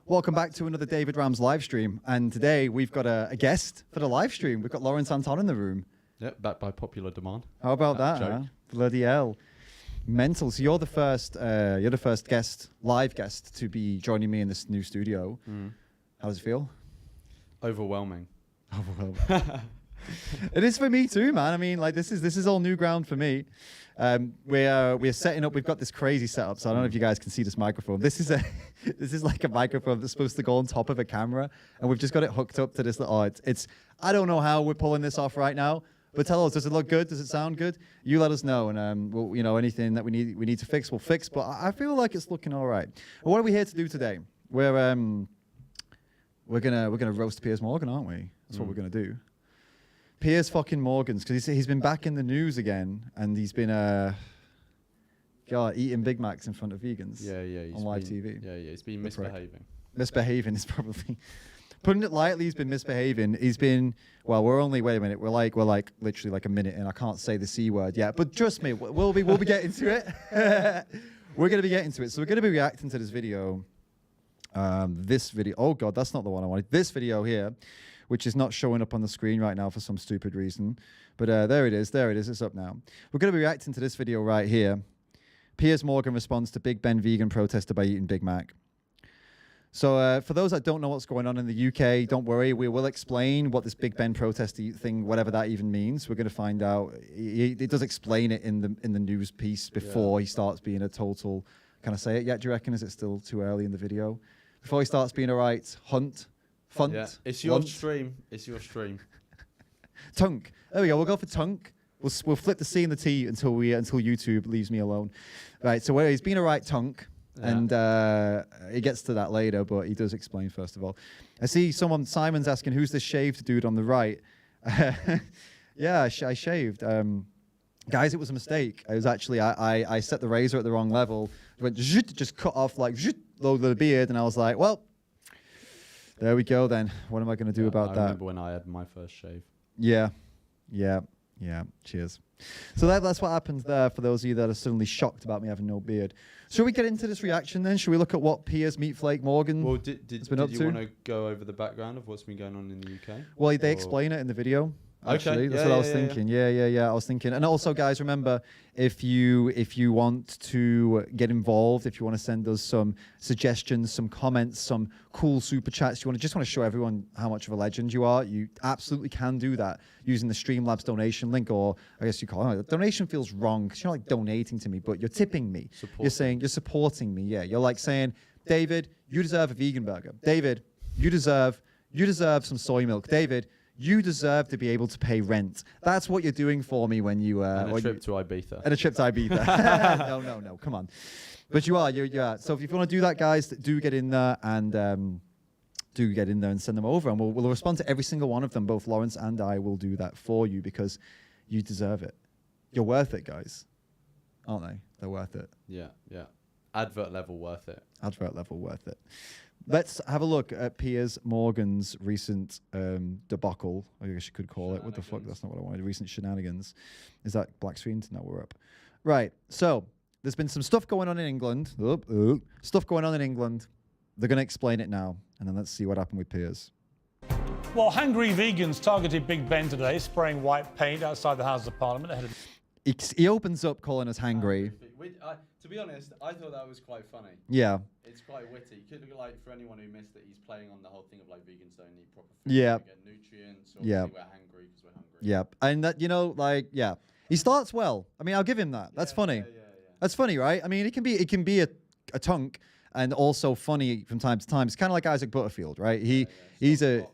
Welcome back to another David Rams live stream. And today we've got a guest for the live stream. We've got Lawrence Anton in the room. Yep, back by popular demand. How about that? Huh? Bloody hell. Mental. So you're the first guest, live guest, to be joining me in this new studio. How does it feel? Overwhelming. Overwhelming. It is for me too, man. I mean, like this is all new ground for me. We're setting up. We've got this crazy setup. So I don't know if you guys can see this microphone. This is like a microphone that's supposed to go on top of a camera, and we've just got it hooked up to this. It's I don't know how we're pulling this off right now. But tell us, does it look good? Does it sound good? You let us know, and we'll, you know, anything that we need to fix, we'll fix. But I feel like it's looking all right. Well, what are we here to do today? We're gonna roast Piers Morgan, aren't we? That's what we're gonna do. Piers fucking Morgan's, because he's been back in the news again, and he's been eating Big Macs in front of vegans. Yeah, on live TV. Yeah, he's been misbehaving. Misbehaving is probably. Putting it lightly, he's been misbehaving. He's been, well, wait a minute, we're like literally like a minute in. I can't say the C word yet, but trust me, we'll be getting to it. We're going to be getting to it. So we're going to be reacting to this video. Oh God, that's not the one I wanted. This video here, which is not showing up on the screen right now for some stupid reason. But there it is, it's up now. We're going to be reacting to this video right here. Piers Morgan responds to Big Ben vegan protester by eating Big Mac. So for those that don't know what's going on in the UK, don't worry. We will explain what this Big Ben protest thing, whatever that even means. We're going to find out. He does explain it in the news piece before he starts being a total. Can I say it yet? Do you reckon? Is it still too early in the video? Before he starts being a right funt. Yeah, it's your stream. It's your stream. Tunk. There we go. We'll go for tunk. We'll flip the C and the T until YouTube leaves me alone. Right. So he's been a right tunk. Yeah. And he gets to that later, but he does explain first of all. I see Simon's asking, who's this shaved dude on the right? Yeah, I shaved. Guys, it was a mistake. It was actually, I set the razor at the wrong level. It went just cut off like low the beard, and I was like, well, there we go then. What am I going to do about that? I remember when I had my first shave. Yeah. Cheers. So that's what happens there for those of you that are suddenly shocked about me having no beard. Should we get into this reaction then? Should we look at what Piers Meatflake Morgan has been up to? Did you want to go over the background of what's been going on in the UK? Well, they explain it in the video. Actually, that's what I was thinking. Yeah. I was thinking. And also, guys, remember, if you want to get involved, if you want to send us some suggestions, some comments, some cool super chats, you just want to show everyone how much of a legend you are, you absolutely can do that using the Streamlabs donation link, or I guess you call it. Donation feels wrong because you're not like donating to me, but you're tipping me. You're saying you're supporting me. Yeah, you're like saying, David, you deserve a vegan burger. David, you deserve some soy milk. David, you deserve to be able to pay rent. That's what you're doing for me when you... and a trip to Ibiza. And a trip to Ibiza. No, come on. But you are. So if you want to do that, guys, do get in there and send them over. And we'll respond to every single one of them. Both Lawrence and I will do that for you because you deserve it. You're worth it, guys. Aren't they? They're worth it. Yeah. Advert level worth it. Advert level worth it. Let's have a look at Piers Morgan's recent debacle, I guess you could call it. What the fuck? That's not what I wanted. Recent shenanigans. Is that black screen? No, we're up. Right. So there's been some stuff going on in England. Stuff going on in England. They're going to explain it now. And then let's see what happened with Piers. Well, hungry vegans targeted Big Ben today, spraying white paint outside the House of Parliament ahead of... He opens up calling us hangry. To be honest, I thought that was quite funny. Yeah. It's quite witty. Could look like, for anyone who missed it, he's playing on the whole thing of like vegans don't eat proper food. Yeah. Get nutrients. Obviously we're hungry because we're hungry. Yeah. And that, he starts well. I mean, I'll give him that. That's funny. Yeah. That's funny, right? I mean, it can be a tunk and also funny from time to time. It's kind of like Isaac Butterfield, right? He's a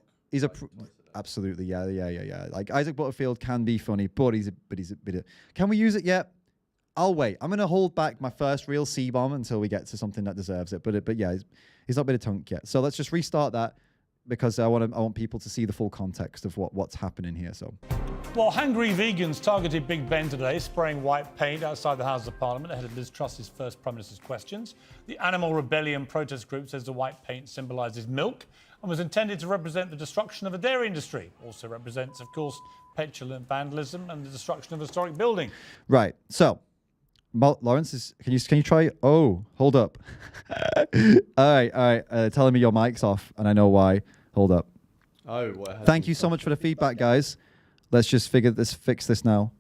absolutely, yeah. Like Isaac Butterfield can be funny, but he's a bit of, can we use it yet? I'll wait. I'm going to hold back my first real C-bomb until we get to something that deserves it. But yeah, he's not been a tunk yet. So let's just restart that because I want people to see the full context of what's happening here. So, well, hungry vegans targeted Big Ben today, spraying white paint outside the House of Parliament ahead of Liz Truss's first Prime Minister's questions. The Animal Rebellion protest group says the white paint symbolises milk and was intended to represent the destruction of the dairy industry. Also represents, of course, petulant vandalism and the destruction of a historic building. Right. So Lawrence, can you try? Oh, hold up. All right. Telling me your mic's off, and I know why. Hold up. Oh, thank you so much for the feedback, guys. Let's just fix this now.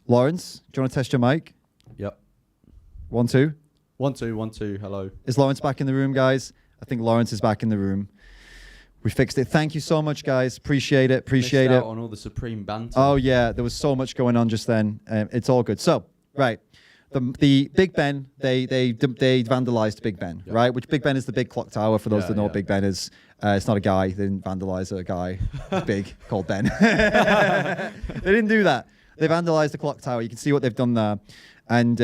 Lawrence, do you want to test your mic? Yep. 1 2. 1 2 1 2. Hello. Is Lawrence back in the room, guys? I think Lawrence is back in the room. We fixed it. Thank you so much, guys. Appreciate it. Appreciate it. On all the supreme banter. Oh yeah, there was so much going on just then. It's all good. So right. The Big Ben, they vandalized Big Ben, right? Which Big Ben is the big clock tower. For those that know what Big Ben is, it's not a guy. They didn't vandalize a guy big called Ben. They didn't do that. They vandalized the clock tower. You can see what they've done there. And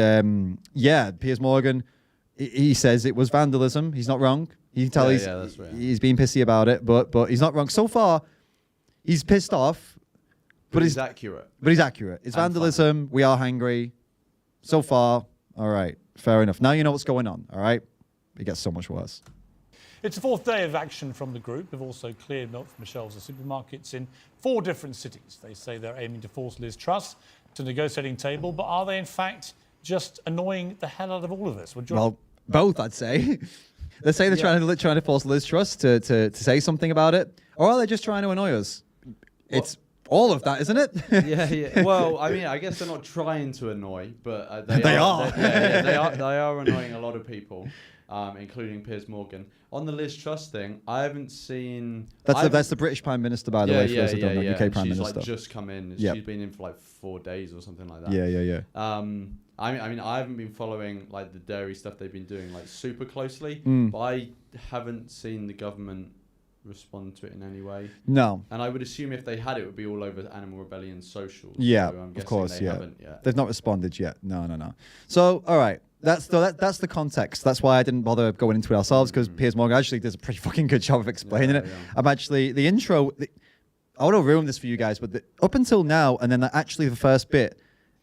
Piers Morgan, he says it was vandalism. He's not wrong. You can tell that's right. He's being pissy about it, but he's not wrong. So far, he's pissed off. But he's accurate. But he's accurate. It's vandalism. We are hangry. So far, all right, fair enough. Now you know what's going on, all right? It gets so much worse. It's the fourth day of action from the group. They've also cleared milk from the shelves of supermarkets in 4 different cities. They say they're aiming to force Liz Truss to the negotiating table, but are they in fact just annoying the hell out of all of this? Well, both, I'd say. They say they're trying to force Liz Truss to say something about it, or are they just trying to annoy us? It's all of that, isn't it? Yeah. Well, I mean, I guess they're not trying to annoy, but they are. They are annoying a lot of people, including Piers Morgan. On the Liz Truss thing, I haven't seen. That's the British Prime Minister, by the way. For those that don't know, UK Prime Minister. She's like just come in. Yep. She's been in for like 4 days or something like that. Yeah. I mean, I haven't been following like the dairy stuff they've been doing like super closely, but I haven't seen the government respond to it in any way. No. And I would assume if they had, it would be all over Animal Rebellion socials. Yeah, so I'm of course. they haven't yet. They've not responded yet. No. So, all right. That's the context. That's why I didn't bother going into it ourselves, because Piers Morgan actually does a pretty fucking good job of explaining it. Yeah. I'm actually, the intro, I want to ruin this for you guys, but up until now, and then actually the first bit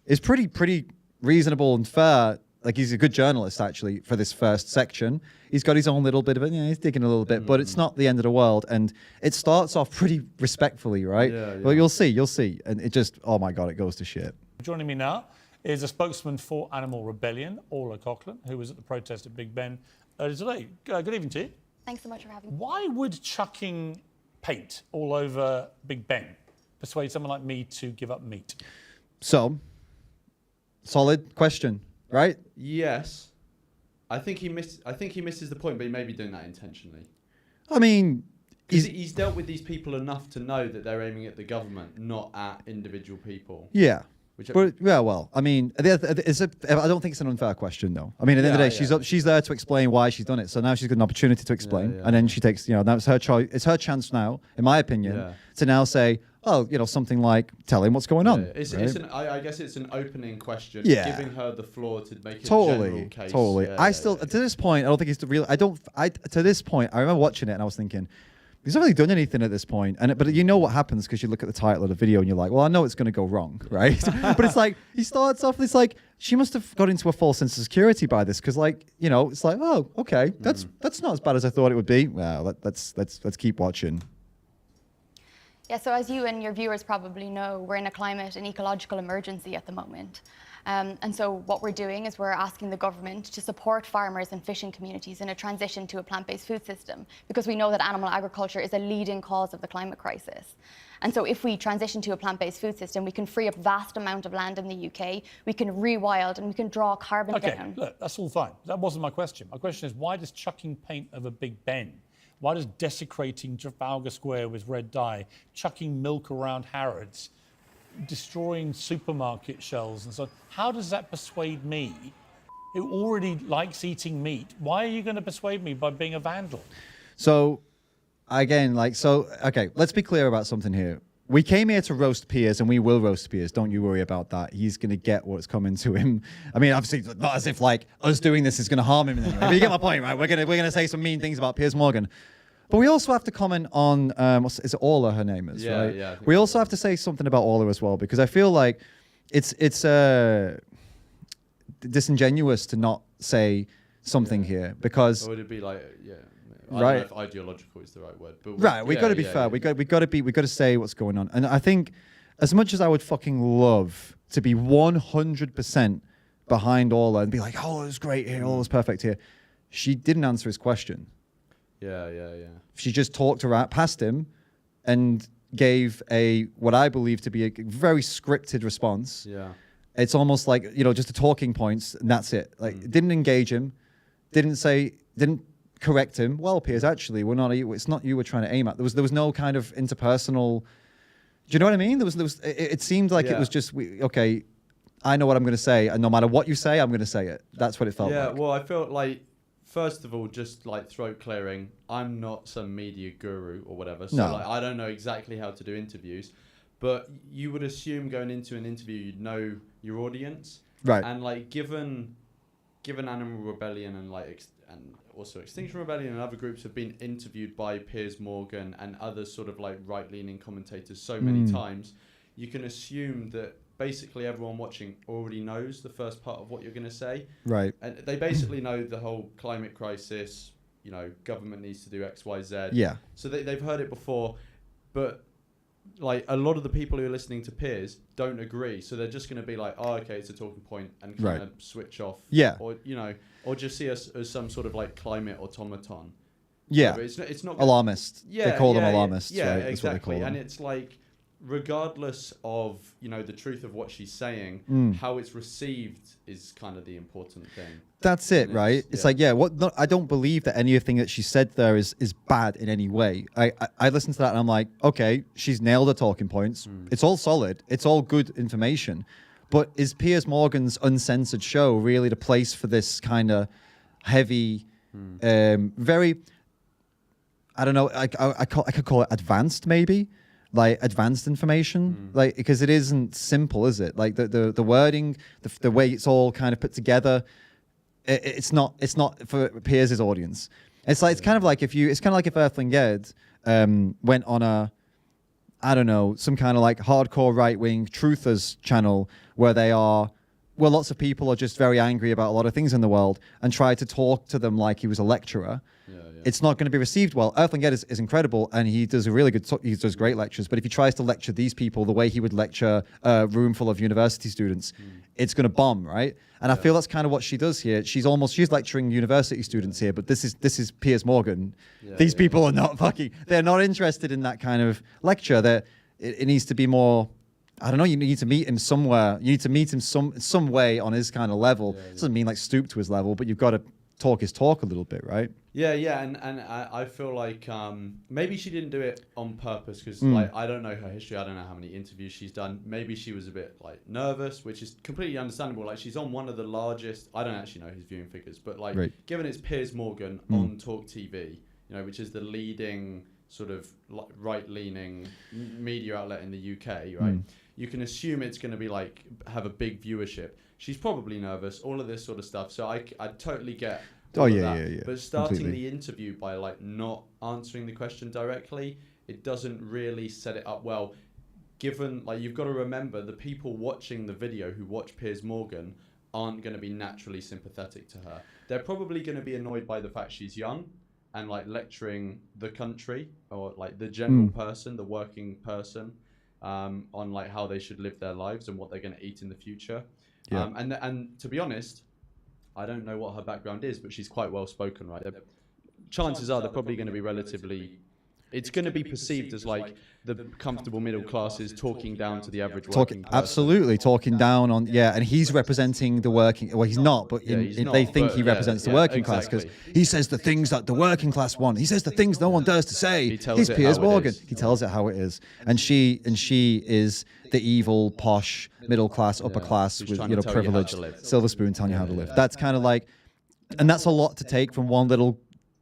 is pretty reasonable and fair. Like, he's a good journalist, actually, for this first section. He's got his own little bit of it. He's digging a little bit, but it's not the end of the world. And it starts off pretty respectfully, right? Yeah. Well, you'll see. And it just, oh my God, it goes to shit. Joining me now is a spokesman for Animal Rebellion, Orla Coughlin, who was at the protest at Big Ben today. Good evening to you. Thanks so much for having me. Why would chucking paint all over Big Ben persuade someone like me to give up meat? So, solid question, right? Yes. I think he misses the point, but he may be doing that intentionally. I mean, he's dealt with these people enough to know that they're aiming at the government, not at individual people. Yeah. Well, I mean, I don't think it's an unfair question, though. I mean, at the end of the day, she's there to explain why she's done it. So now she's got an opportunity to explain, and then she takes, now it's her choice. It's her chance now, in my opinion, to now say, oh, something like, tell him what's going on. I guess it's an opening question, giving her the floor to make a general case. Totally. To this point, I don't think it's the real. To this point, I remember watching it and I was thinking, he's not really done anything at this point. But you know what happens because you look at the title of the video and you're like, well, I know it's going to go wrong, right? But it's like, he starts off, it's like, she must have got into a false sense of security by this, because it's like, oh, okay, that's not as bad as I thought it would be. Well, let's keep watching. Yeah, so as you and your viewers probably know, we're in a climate and ecological emergency at the moment. And so what we're doing is we're asking the government to support farmers and fishing communities in a transition to a plant-based food system, because we know that animal agriculture is a leading cause of the climate crisis. And so if we transition to a plant-based food system, we can free up vast amount of land in the UK, we can rewild, and we can draw carbon down. Okay, look, that's all fine. That wasn't my question. My question is, why does chucking paint over Big Ben, why does desecrating Trafalgar Square with red dye, chucking milk around Harrods, destroying supermarket shelves and so on, how does that persuade me, who already likes eating meat? Why are you going to persuade me by being a vandal? So, again, okay, let's be clear about something here. We came here to roast Piers, and we will roast Piers. Don't you worry about that. He's going to get what's coming to him. I mean, obviously, not as if us doing this is going to harm him in any way. But you get my point, right? We're gonna say some mean things about Piers Morgan. But we also have to comment on, is it Orla, her name is, right? Yeah. We also have to say something about Orla as well, because I feel like it's disingenuous to not say something here, because... Or would it be like, I right. don't know if ideological is the right word. But we've got to be fair. We've got to say what's going on. And I think, as much as I would fucking love to be 100% behind all that and be like, oh, it was great here, all was perfect here. She didn't answer his question. Yeah. She just talked past him and gave what I believe to be a very scripted response. Yeah. It's almost like, just the talking points, and that's it. Like, didn't engage him, didn't correct him. Well, Piers, actually, it's not you we're trying to aim at. There was no kind of interpersonal. Do you know what I mean? It seemed like it was just, okay, I know what I'm going to say, and no matter what you say, I'm going to say it. That's what it felt like. Yeah, well, I felt like, first of all, just like throat clearing, I'm not some media guru or whatever, so like I don't know exactly how to do interviews, but you would assume going into an interview you'd know your audience, right? And like given Animal Rebellion and and also Extinction Rebellion and other groups have been interviewed by Piers Morgan and other sort of like right-leaning commentators so many times, you can assume that basically everyone watching already knows the first part of what you're going to say. Right. And they basically know the whole climate crisis, government needs to do X, Y, Z. Yeah. So they've heard it before, but like a lot of the people who are listening to Piers don't agree. So they're just going to be like, oh, okay, it's a talking point, and kind of switch off. Yeah. Or just see us as some sort of like climate automaton. Yeah. But it's not alarmist. Yeah. They call them alarmists. Yeah, right? exactly. That's what they call them. And it's like, regardless of the truth of what she's saying, how it's received is kind of the important thing. That's it, right? It's like, I don't believe that anything that she said there is bad in any way. I listened to that and I'm like, okay, she's nailed her talking points. It's all solid. It's all good information. But is Piers Morgan's uncensored show really the place for this kind of heavy, very, I don't know, I could call it advanced maybe? Like advanced information, like, because it isn't simple, is it? Like the wording, the way it's all kind of put together, it's not for Piers' audience. It's kind of like if Earthling Ed went on some kind of like hardcore right-wing truthers channel where lots of people are just very angry about a lot of things in the world and try to talk to them like he was a lecturer. It's not going to be received well. Earthling Ed is incredible, and he does he does great lectures. But if he tries to lecture these people the way he would lecture a room full of university students, it's going to bomb, right? And I feel that's kind of what she does here. She's lecturing university students here, but this is Piers Morgan. These people are not they're not interested in that kind of lecture. It needs to be more. I don't know. You need to meet him somewhere. You need to meet him some way on his kind of level. It doesn't mean like stoop to his level, but you've got to talk his talk a little bit, right? Yeah, and I feel like maybe she didn't do it on purpose because like I don't know her history. I don't know how many interviews she's done. Maybe she was a bit like nervous, which is completely understandable. Like she's on one of the largest. I don't actually know his viewing figures, but like given it's Piers Morgan on Talk TV, which is the leading sort of right-leaning media outlet in the UK, right? You can assume it's going to be like have a big viewership. She's probably nervous, all of this sort of stuff. So I totally get that. But starting completely. The interview by like not answering the question directly, it doesn't really set it up well. Given like you've got to remember the people watching the video who watch Piers Morgan aren't going to be naturally sympathetic to her. They're probably going to be annoyed by the fact she's young and like lecturing the country or like the general person, the working person, on like how they should live their lives and what they're going to eat in the future. Yeah. And to be honest, I don't know what her background is, but she's quite well spoken, right? Chances are they're probably going to be relatively. It's going to be perceived as like the comfortable middle classes talking down to the average working person. Absolutely, talking down on, and he's representing the working, well, he's not, but they think he represents the working class because he says the things that the working class want. He says the things no one dares to say. He's Piers Morgan. He tells it how it is. And she is the evil, posh, middle class, upper class with, privilege, silver spoon telling you how to live. That's kind of like, and that's a lot to take from one little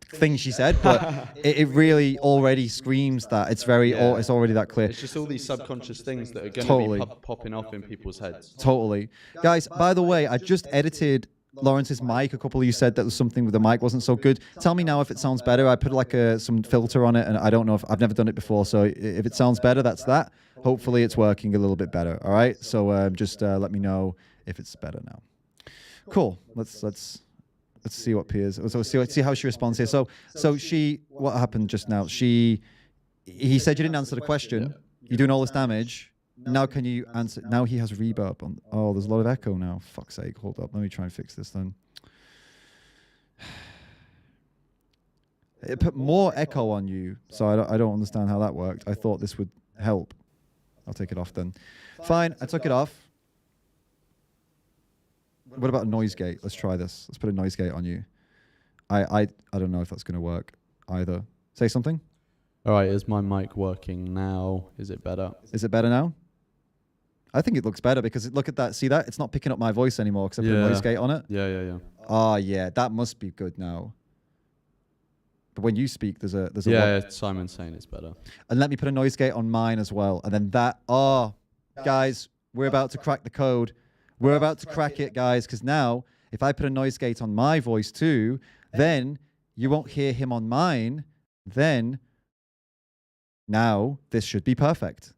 thing she said, but it really already screams that it's it's already that clear. It's just all these subconscious things that are going to be popping off in people's heads. Totally. Guys, by the way, I just edited Lawrence's mic. A couple of you said that was something with the mic wasn't so good. Tell me now if it sounds better. I put like some filter on it, and I don't know if I've never done it before, so if it sounds better, that's that. Hopefully it's working a little bit better. All right, so just let me know if it's better now. Cool. Let's see what Piers. So see how she responds here. So what happened just now? He said you didn't answer the question. You're doing all this damage. Now can you answer? Now he has reverb on. Oh, there's a lot of echo now. Fuck's sake. Hold up. Let me try and fix this then. It put more echo on you, so I don't understand how that worked. I thought this would help. I'll take it off then. Fine, I took it off. What about a noise gate? Let's try this. Let's put a noise gate on you. I don't know if that's going to work either. Say something. All right, is my mic working now? Is it better? Is it better now? I think it looks better because look at that. See that? It's not picking up my voice anymore because I put a noise gate on it. Yeah. Oh, yeah, that must be good now. But when you speak, there's a yeah, Simon's saying it's better. And let me put a noise gate on mine as well. And then that, guys, we're about to crack the code. We're about to crack it, guys, because now if I put a noise gate on my voice too, then you won't hear him on mine. Then now this should be perfect.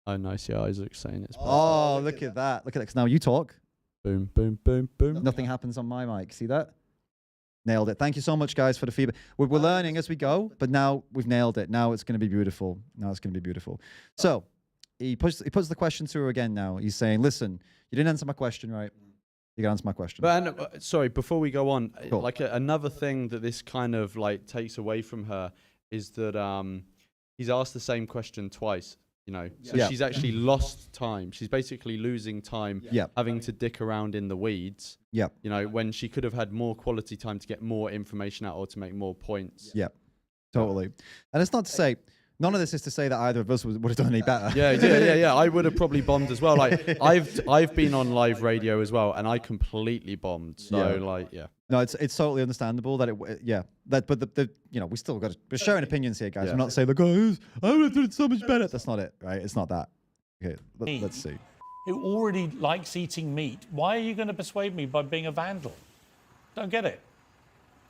Oh, nice. Yeah, Isaac's saying it's perfect. Oh, look at that. Look at that. 'Cause now you talk. Boom, boom, boom, boom. Nothing happens on my mic. See that? Nailed it. Thank you so much, guys, for the feedback. We're learning as we go, but now we've nailed it. Now it's going to be beautiful. So he puts the question to her again now. He's saying, listen, you didn't answer my question, right? You can answer my question. But sorry, before we go on, Cool. like another thing that this kind of like takes away from her is that he's asked the same question twice. You know, so she's actually lost time. She's basically losing time, having to dick around in the weeds. Yeah. You know, when she could have had more quality time to get more information out or to make more points. Yeah, totally. And it's not to say, none of this is to say that either of us would have done any better. Yeah. I would have probably bombed as well. Like I've been on live radio as well, and I completely bombed. So No, it's totally understandable that but the you know, we're sharing opinions here, guys. We're not saying, guys, I would have done it so much better. That's not it, right? It's not that. Okay, let's see. Who already likes eating meat. Why are you going to persuade me by being a vandal? Don't get it.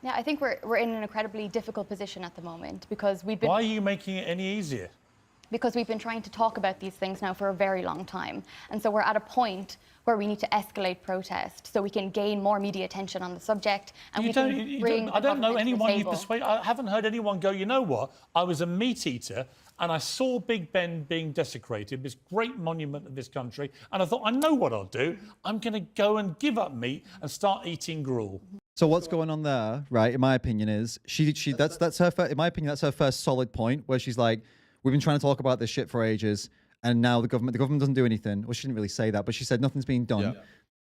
Yeah, I think we're in an incredibly difficult position at the moment because we've been... Why are you making it any easier? Because we've been trying to talk about these things now for a very long time. And so we're at a point where we need to escalate protest so we can gain more media attention on the subject. And I don't know anyone you persuade. I haven't heard anyone go, you know what? I was a meat eater and I saw Big Ben being desecrated, this great monument of this country. And I thought, I know what I'll do. I'm going to go and give up meat and start eating gruel. So what's going on there, right? In my opinion, is that's her. In my opinion, that's her first solid point where she's like, we've been trying to talk about this shit for ages, and now the government doesn't do anything. Well, she didn't really say that, but she said nothing's being done. Yeah.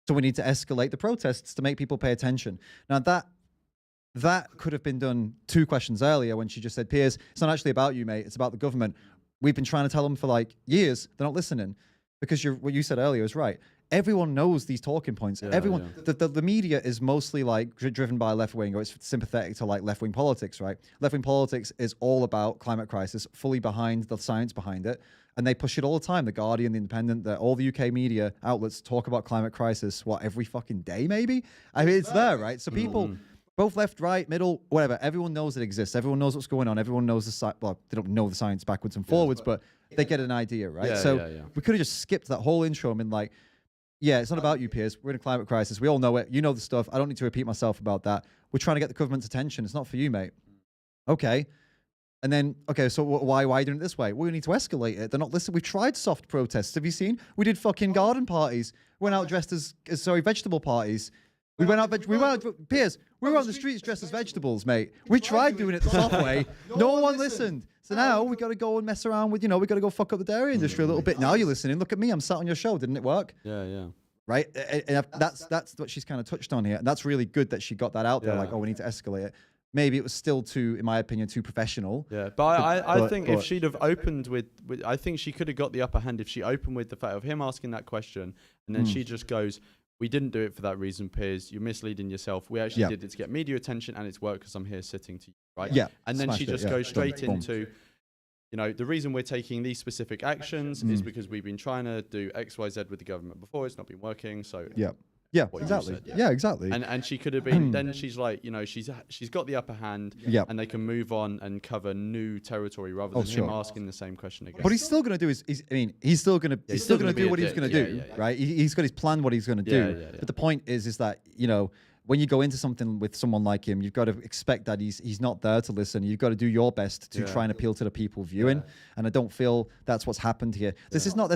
So we need to escalate the protests to make people pay attention. Now that could have been done 2 questions earlier when she just said, Piers, it's not actually about you, mate. It's about the government. We've been trying to tell them for like years. They're not listening because what you said earlier is right. Everyone knows these talking points. Everyone, the media is mostly like driven by left wing, or it's sympathetic to like left wing politics, right? Left wing politics is all about climate crisis, fully behind the science behind it, and they push it all the time. The Guardian, the Independent, all the UK media outlets talk about climate crisis. What, every fucking day, maybe? I mean, it's there, right? So people, both left, right, middle, whatever, everyone knows it exists. Everyone knows what's going on. Everyone knows the science. Well, they don't know the science backwards and forwards, but they get an idea, right? We could have just skipped that whole intro and been like, yeah, it's not about you, Piers. We're in a climate crisis. We all know it. You know the stuff. I don't need to repeat myself about that. We're trying to get the government's attention. It's not for you, mate. Okay. And then, okay, so why are you doing it this way? We need to escalate it. They're not listening. We've tried soft protests. Have you seen? We did fucking garden parties. We went out dressed as vegetable parties. Piers, we were on the streets dressed as vegetables, mate. We tried doing it the soft way. No one listened. So now we got to go and mess around with, we got to go fuck up the dairy industry a little bit. Now you're listening. Look at me. I'm sat on your show. Didn't it work? Yeah. Right? And that's what she's kind of touched on here. And that's really good that she got that out there. Like, we need to escalate it. Maybe it was still in my opinion, too professional. Yeah, but I think if she'd have opened with, I think she could have got the upper hand if she opened with the fact of him asking that question. And then she just goes, we didn't do it for that reason, Piers. You're misleading yourself. We actually did it to get media attention, and it's worked because I'm here sitting to you, right? Yeah. And then she just goes straight into, the reason we're taking these specific actions is because we've been trying to do X, Y, Z with the government before. It's not been working. So exactly. Said, yeah, exactly. And she could have been. Then she's like, she's got the upper hand. Yeah. And they can move on and cover new territory rather than him asking the same question again. What he's still going to do he's still going to do what he's going to do, right? He's got his plan, what he's going to do. Yeah. But the point is that when you go into something with someone like him, you've got to expect that he's not there to listen. You've got to do your best to try and appeal to the people viewing. And I don't feel that's what's happened here. This is not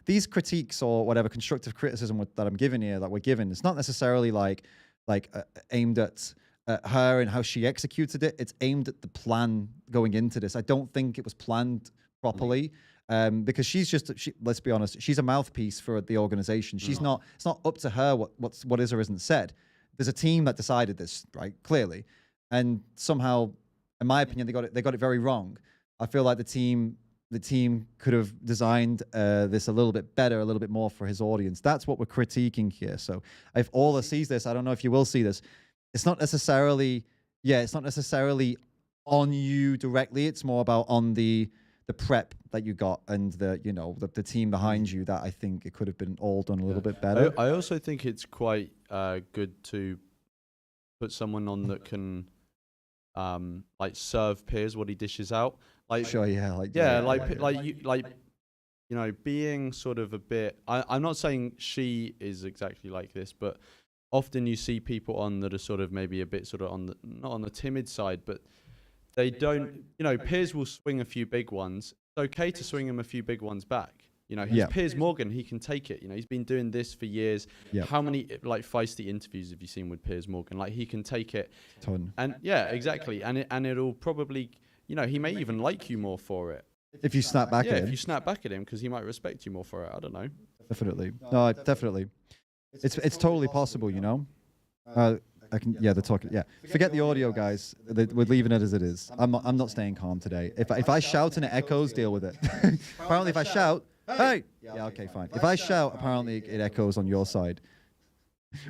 these critiques or whatever constructive criticism that I'm giving here, that we're giving. It's not necessarily like aimed at her and how she executed it. It's aimed at the plan going into this. I don't think it was planned properly. Because let's be honest, she's a mouthpiece for the organization. She's not. It's not up to her what is or isn't said. There's a team that decided this, right? Clearly, and somehow, in my opinion, they got it very wrong. I feel like the team could have designed this a little bit better, a little bit more for his audience. That's what we're critiquing here. So if Ola sees this, I don't know if you will see this. It's not necessarily on you directly. It's more about on the prep that you got and the team behind you, that I think it could have been all done a little bit better. I also think it's quite good to put someone on that can like serve Piers what he dishes out. Like sure, yeah, being sort of a bit. I'm not saying she is exactly like this, but often you see people on that are sort of maybe a bit sort of not on the timid side, but they don't, Piers will swing a few big ones. It's okay to swing him a few big ones back. He's Piers Morgan. He can take it. He's been doing this for years. Yeah. How many feisty interviews have you seen with Piers Morgan? Like, he can take it. Ton. And yeah, exactly. And it'll probably, he may even like you more for it. If you snap back at him. If you snap back at him, because he might respect you more for it. I don't know. Definitely. No, definitely. It's totally possible, they're talking. Yeah, forget the audio, guys. We're leaving it as it is. I'm not staying calm today. If I shout and it echoes, deal with it. Apparently, if I shout, hey, yeah, okay, fine. If I shout, apparently it echoes on your side.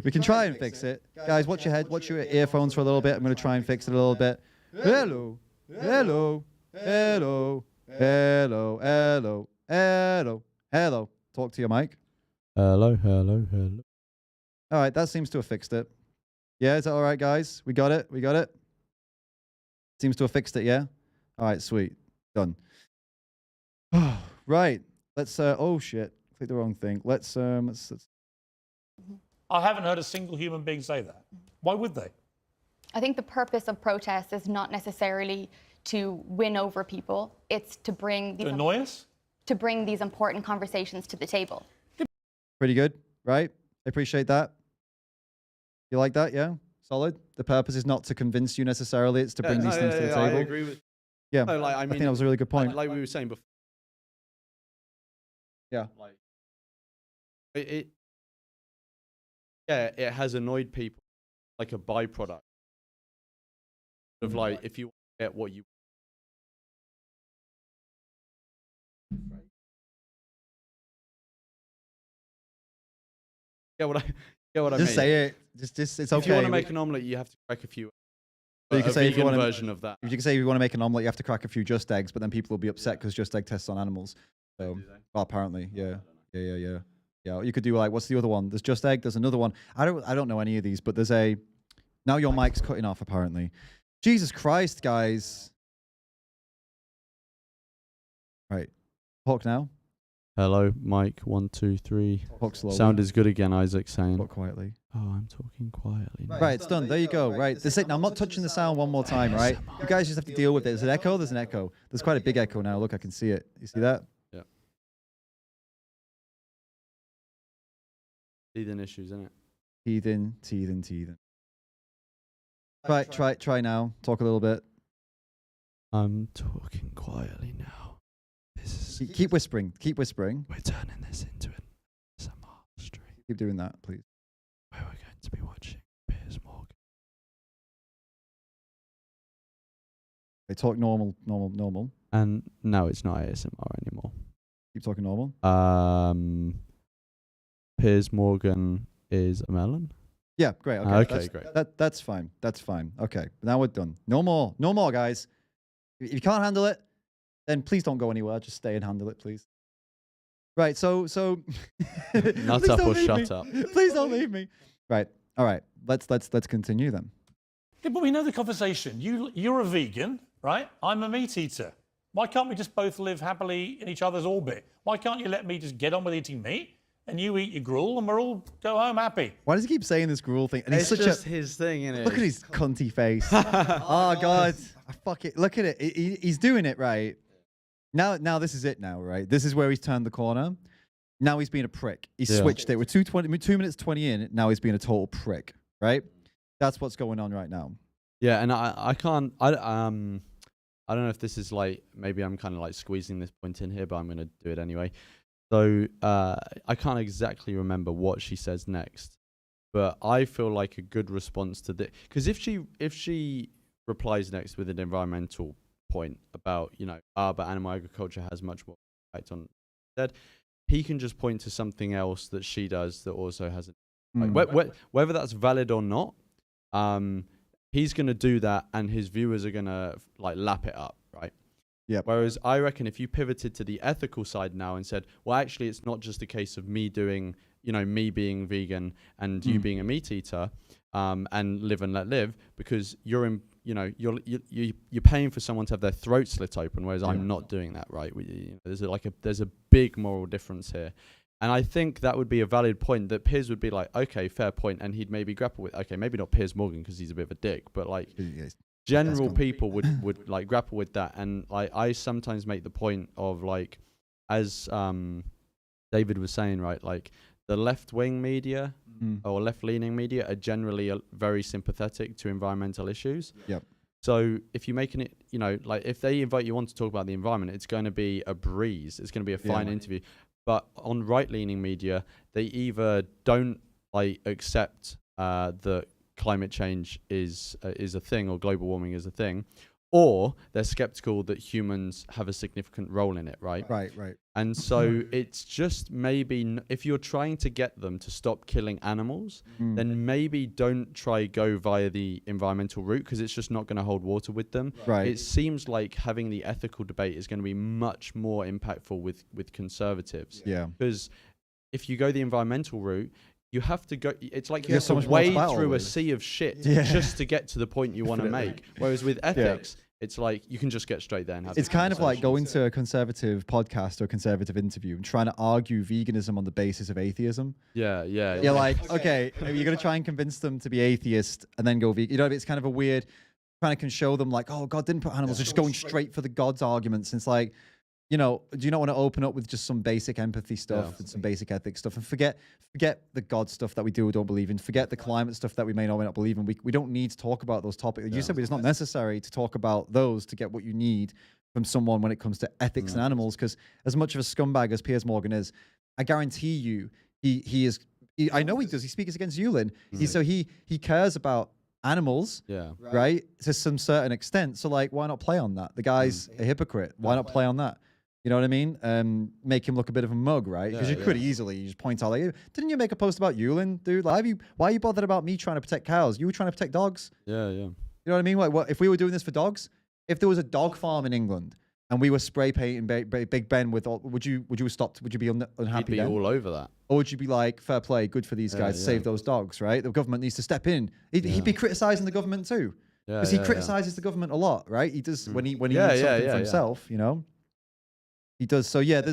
We can try and fix it, guys. Watch your earphones for a little bit. I'm going to try and fix it a little bit. Hello, hello, hello, hello, hello, hello, hello. Talk to your mic. Hello, hello, hello. All right, that seems to have fixed it. Yeah, is that all right, guys? We got it? Seems to have fixed it, yeah? All right, sweet. Done. Right. Let's, oh, shit. Click the wrong thing. Let's. I haven't heard a single human being say that. Why would they? I think the purpose of protest is not necessarily to win over people. It's to bring these... To annoy us? To bring these important conversations to the table. Pretty good, right? I appreciate that. You like that, yeah? Solid? The purpose is not to convince you necessarily, it's to bring these things to the table. I agree with... Yeah, no, I think that was a really good point. Like we were saying before. Yeah. It has annoyed people like a byproduct of if you get what you... Get what I mean? Just say it. Just it's okay. If you want to make an omelet, you have to crack a few. So you can say if you want version of that. You can say if you want to make an omelet, you have to crack a few just eggs, but then people will be upset because just egg tests on animals. So, well, apparently, yeah. Yeah, you could do what's the other one? There's just egg. There's another one. I don't know any of these, but there's a. Now your mic's cutting off. Apparently, Jesus Christ, guys. Right, talk now. Hello, mic 1, 2, 3. Talk slowly. Sound is good again, Isaac saying. Talk quietly. Oh, I'm talking quietly now. Right, it's done. There you go. Right, that's it. Now I'm not touching the sound one more time. Right, you guys just have to deal with it. There's an echo. There's an echo. There's quite a big echo now. Look, I can see it. You see that? Yeah. Teething issues, isn't it? Teething. Right, try now. Talk a little bit. I'm talking quietly now. Keep whispering. We're turning this into an ASMR stream. Keep doing that, please. Where we're going to be watching Piers Morgan. They talk normal. And no, it's not ASMR anymore. Keep talking normal. Piers Morgan is a melon. Yeah, great. Okay, great. That's fine. Okay, now we're done. No more, guys. If you can't handle it, then please don't go anywhere. Just stay and handle it, please. Right, so Nut up or shut up. Please don't leave me. Right. All right. Let's continue then. Yeah, but we know the conversation. You're a vegan, right? I'm a meat eater. Why can't we just both live happily in each other's orbit? Why can't you let me just get on with eating meat and you eat your gruel, and we'll all go home happy. Why does he keep saying this gruel thing? And It's he's such just a his thing, innit? look at his cunty face. Oh God, fuck it. Look at it. He's doing it right now. This is it now, right? This is where he's turned the corner. Now he's being a prick. He's switched it. We're 2 minutes 20 in. Now he's being a total prick, right? That's what's going on right now. Yeah, and I can't. I don't know if this is like, maybe I'm kind of like squeezing this point in here, but I'm gonna do it anyway. So I can't exactly remember what she says next, but I feel like a good response to this, because if she replies next with an environmental point about, you know, but animal agriculture has much more impact on dead, he can just point to something else that she does that also has whether that's valid or not. He's gonna do that, and his viewers are gonna like lap it up, right? Yeah. Whereas I reckon if you pivoted to the ethical side now and said, well, actually, it's not just a case of me doing, you know, me being vegan and you being a meat eater, and live and let live, because you're in, you know, you're paying for someone to have their throat slit open, whereas I'm not doing that, right? There's a big moral difference here. And I think that would be a valid point that Piers would be like, okay, fair point, and he'd maybe grapple with, okay, maybe not Piers Morgan because he's a bit of a dick, but like general people would like grapple with that. And like I sometimes make the point of like, as David was saying, right, like the left-wing media or left-leaning media are generally very sympathetic to environmental issues. Yep. So if you're making it, you know, like if they invite you on to talk about the environment, it's going to be a breeze. It's going to be a fine interview. But on right-leaning media, they either don't like accept that climate change is a thing, or global warming is a thing, or they're skeptical that humans have a significant role in it, right? Right. And so it's just maybe if you're trying to get them to stop killing animals, then maybe don't go via the environmental route, because it's just not going to hold water with them. Right. It seems like having the ethical debate is going to be much more impactful with conservatives. Yeah. Because if you go the environmental route, you have to go. It's like you have so to much more to wade battle through a with. sea of shit just to get to the point you want to make. Whereas with ethics, it's like you can just get straight there and have. It's kind of like going to a conservative podcast or a conservative interview and trying to argue veganism on the basis of atheism. Yeah. You're like, okay, you're gonna try and convince them to be atheist and then go vegan. You know, it's kind of a weird trying to show them like, oh, God didn't put animals. They're just going straight for the God's arguments. And it's like, you know, do you not want to open up with just some basic empathy stuff and some basic ethics stuff, and forget the God stuff that we do or don't believe in, forget the climate stuff that we may or may not believe in. We don't need to talk about those topics. You said it's not necessary to talk about those to get what you need from someone when it comes to ethics and animals, because as much of a scumbag as Piers Morgan is, I guarantee you he is. I know he does. He speaks against Yulin. He cares about animals, right, to some certain extent. So like, why not play on that? The guy's a hypocrite. Why not play on that? You know what I mean? Make him look a bit of a mug, right? Because you could easily just point out, like, didn't you make a post about Yulin, dude? Like, why are you bothered about me trying to protect cows? You were trying to protect dogs. Yeah. You know what I mean? Like, what if we were doing this for dogs? If there was a dog farm in England and we were spray painting Big Ben with all, would you have stopped? Would you be unhappy? He'd be then? all over that. Or would you be like, fair play, good for these guys to save those dogs, right? The government needs to step in. He'd be criticizing the government too, because he criticizes the government a lot, right? He does when he needs something for himself, you know. He does. So yeah,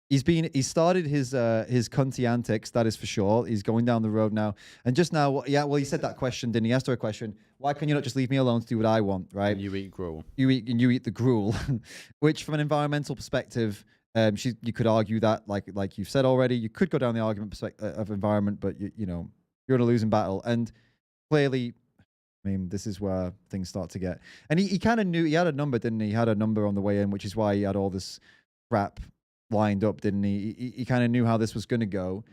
he started his cunty antics, that is for sure. He's going down the road now. And just now, he said that question, didn't he? He asked her a question. Why can you not just leave me alone to do what I want, right? And you eat gruel. You eat the gruel, which from an environmental perspective, you could argue that, like you've said already, you could go down the argument of environment, but you know, you're in a losing battle. And clearly, I mean, this is where things start to get. And he kind of knew, he had a number, didn't he? He had a number on the way in, which is why he had all this crap lined up, didn't he? He kind of knew how this was going to go,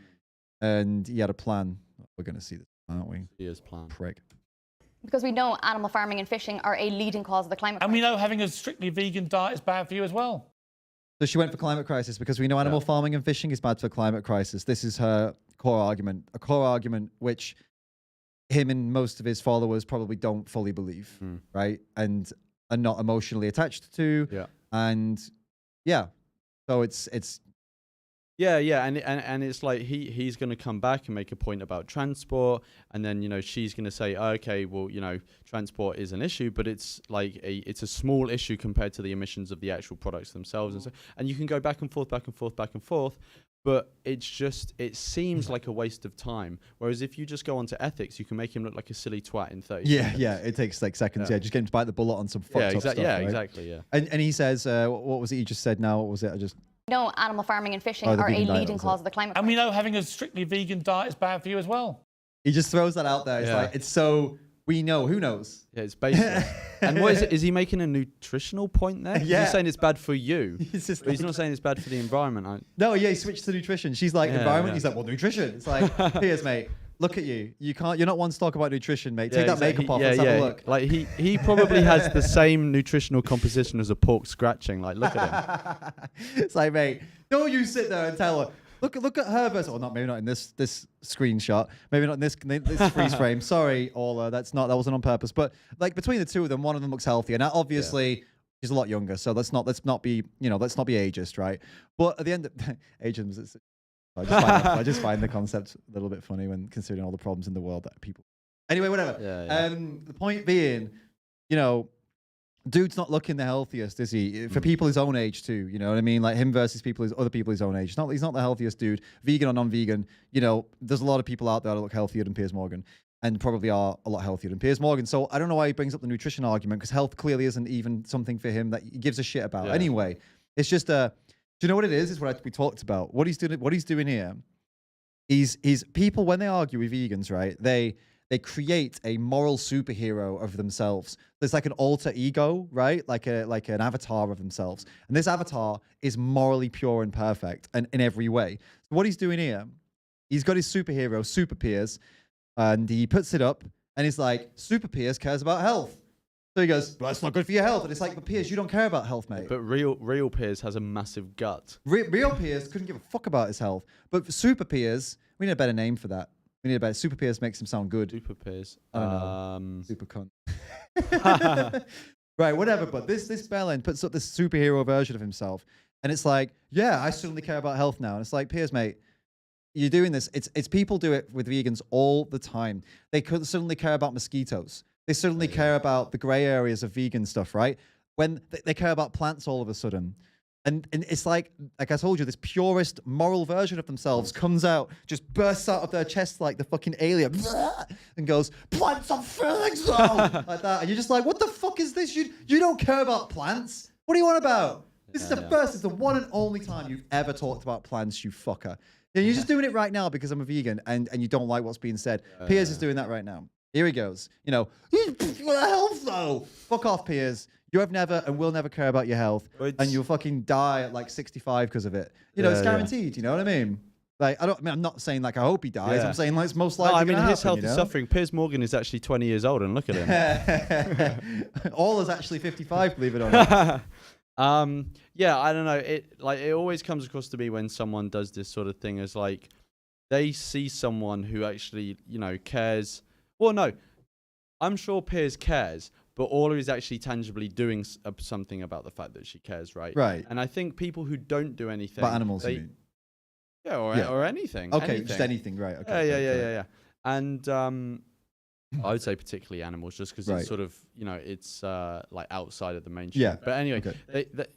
and he had a plan. We're going to see this, aren't we? He has plan. Prick. Because we know animal farming and fishing are a leading cause of the climate crisis. And we know having a strictly vegan diet is bad for you as well. So she went for climate crisis because we know animal farming and fishing is bad for climate crisis. This is her core argument, a core argument which him and most of his followers probably don't fully believe, right? And are not emotionally attached to. Yeah. And yeah. So it's and it's like he's going to come back and make a point about transport, and then, you know, she's going to say, oh, okay, well, you know, transport is an issue, but it's like it's a small issue compared to the emissions of the actual products themselves, and you can go back and forth, but it seems like a waste of time. Whereas if you just go onto ethics, you can make him look like a silly twat in 30 seconds. Yeah, it takes like seconds. Yeah, just get him to bite the bullet on some fucked up stuff. Yeah, right? exactly. Yeah. And he says, what was it you just said now? What was it? No, animal farming and fishing the are a vegan diet, leading cause of the climate And crisis. we know having a strictly vegan diet is bad for you as well. He just throws that out there. It's like, it's so, we know, who knows? Yeah, it's basic. And what is it? Is he making a nutritional point there? Yeah. He's saying it's bad for you. He's just But he's not saying it's bad for the environment. No, yeah, he switched to nutrition. She's like, environment. He's like, well, nutrition. It's like, Piers, mate, look at you. You're not one to talk about nutrition, mate. Take that makeup off. Let's have a look. Like he probably has the same nutritional composition as a pork scratching. Like, look at him. It's like, mate, don't you sit there and tell her. Look at her versus. Oh, maybe not in this screenshot. Maybe not in this freeze frame. Sorry, Ola, that wasn't on purpose. But like between the two of them, one of them looks healthier. Now, obviously, she's a lot younger, so let's not be ageist, right? But at the end, of ageism. I just find the concept a little bit funny when considering all the problems in the world that people. Anyway, whatever. The point being, dude's not looking the healthiest, is he? For people his own age too, you know what I mean? Like him versus other people his own age. He's not the healthiest dude, vegan or non-vegan. There's a lot of people out there that look healthier than Piers Morgan, and probably are a lot healthier than Piers Morgan. So I don't know why he brings up the nutrition argument, because health clearly isn't even something for him that he gives a shit about. Anyway, it's just do you know what it is? It's what we talked about. What he's doing here. He's people, when they argue with vegans, right? They create a moral superhero of themselves. There's like an alter ego, right? Like an avatar of themselves. And this avatar is morally pure and perfect and in every way. So what he's doing here, he's got his superhero, Super Piers, and he puts it up and he's like, Super Piers cares about health. So he goes, well, that's not good for your health. And it's like, but Piers, you don't care about health, mate. But real Piers has a massive gut. Real Piers couldn't give a fuck about his health. But for Super Piers, we need a better name for that. We need a better. Super Piers makes him sound good. Super Piers. I don't know. Super cunt. Right, whatever. But this bellend puts up this superhero version of himself, and it's like, yeah, I suddenly care about health now. And it's like, Piers, mate, you're doing this. It's people do it with vegans all the time. They could suddenly care about mosquitoes. They suddenly care about the gray areas of vegan stuff, right? When they care about plants all of a sudden. And it's like I told you, this purest moral version of themselves comes out, just bursts out of their chest like the fucking alien, and goes, plants are things, like that. And you're just like, what the fuck is this? You don't care about plants? What do you want about? This is the one and only time you've ever talked about plants, you fucker. And you're just doing it right now because I'm a vegan and you don't like what's being said. Piers is doing that right now. Here he goes. What the health though? Fuck off, Piers. You have never and will never care about your health, and you'll fucking die at like 65 because of it. It's guaranteed. You know what I mean? Like, I'm not saying like I hope he dies. I'm saying like it's most likely. No, his health is suffering. Piers Morgan is actually 20 years old, and look at him. Ola's actually 55, believe it or not. I don't know. It always comes across to me when someone does this sort of thing as like they see someone who actually cares. Well, no, I'm sure Piers cares. But Ola is actually tangibly doing something about the fact that she cares, right? Right. And I think people who don't do anything... About animals, you mean? Yeah, or anything. Okay, just anything, right. Okay, yeah. And I would say particularly animals, just because it's sort of, it's like outside of the mainstream. Yeah. But anyway,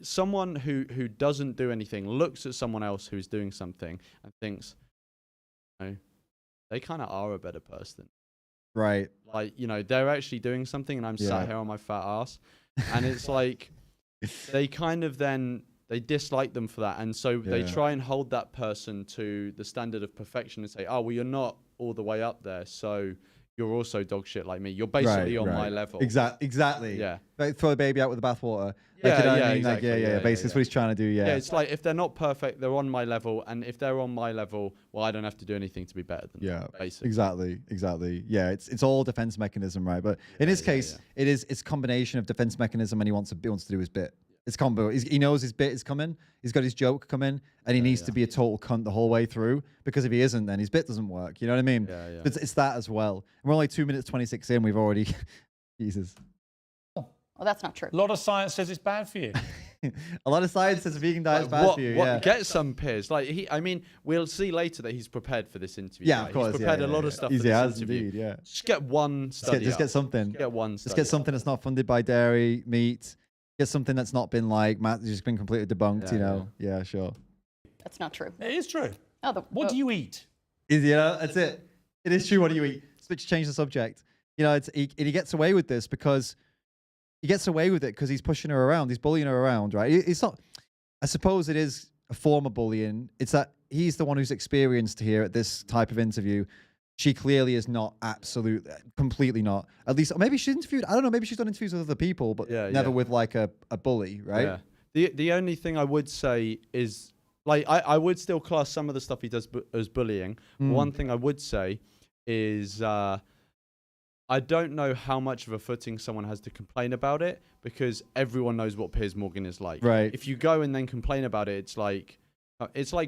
someone who doesn't do anything looks at someone else who's doing something and thinks, they kind of are a better person. Right. Like, they're actually doing something and I'm sat here on my fat ass. And it's like, they kind of they dislike them for that. And so they try and hold that person to the standard of perfection and say, oh, well, you're not all the way up there. So you're also dog shit like me. You're basically on my level. Exactly. Yeah. Like, throw the baby out with the bathwater. Exactly. Basically, that's what he's trying to do. Yeah. It's like if they're not perfect, they're on my level, and if they're on my level, well, I don't have to do anything to be better than them. Basically. Exactly. Yeah, it's all defense mechanism, right? But in his case, it's a combination of defense mechanism, and he wants to do his bit. It's combo. He knows his bit is coming. He's got his joke coming, and he needs to be a total cunt the whole way through, because if he isn't, then his bit doesn't work. You know what I mean? Yeah. It's that as well. And we're only 2 minutes 26 in. We've already, Jesus. Well, that's not true. A lot of science says it's bad for you. A lot of science says a vegan diet is bad for you. Get some Piers. Like we'll see later that he's prepared for this interview. Yeah, of course. He's prepared a lot of stuff for this interview. Indeed, Just get one study. Just get something. Get one study. Just get something that's not funded by dairy, meat. Get something that's not been just been completely debunked. Yeah, sure. That's not true. It is true. Oh, What do you eat? That's it. It is true. What do you eat? Switch, change the subject. You know, he gets away with this because he's pushing her around. He's bullying her around, right? It's not. I suppose it is a form of bullying. It's that he's the one who's experienced here at this type of interview. She clearly is not completely not. At least, maybe she's interviewed. I don't know. Maybe she's done interviews with other people, but never with like a bully, right? Yeah. The only thing I would say is, like, I would still class some of the stuff he does as bullying. One thing I would say is, I don't know how much of a footing someone has to complain about it, because everyone knows what Piers Morgan is like. Right. If you go and then complain about it, it's like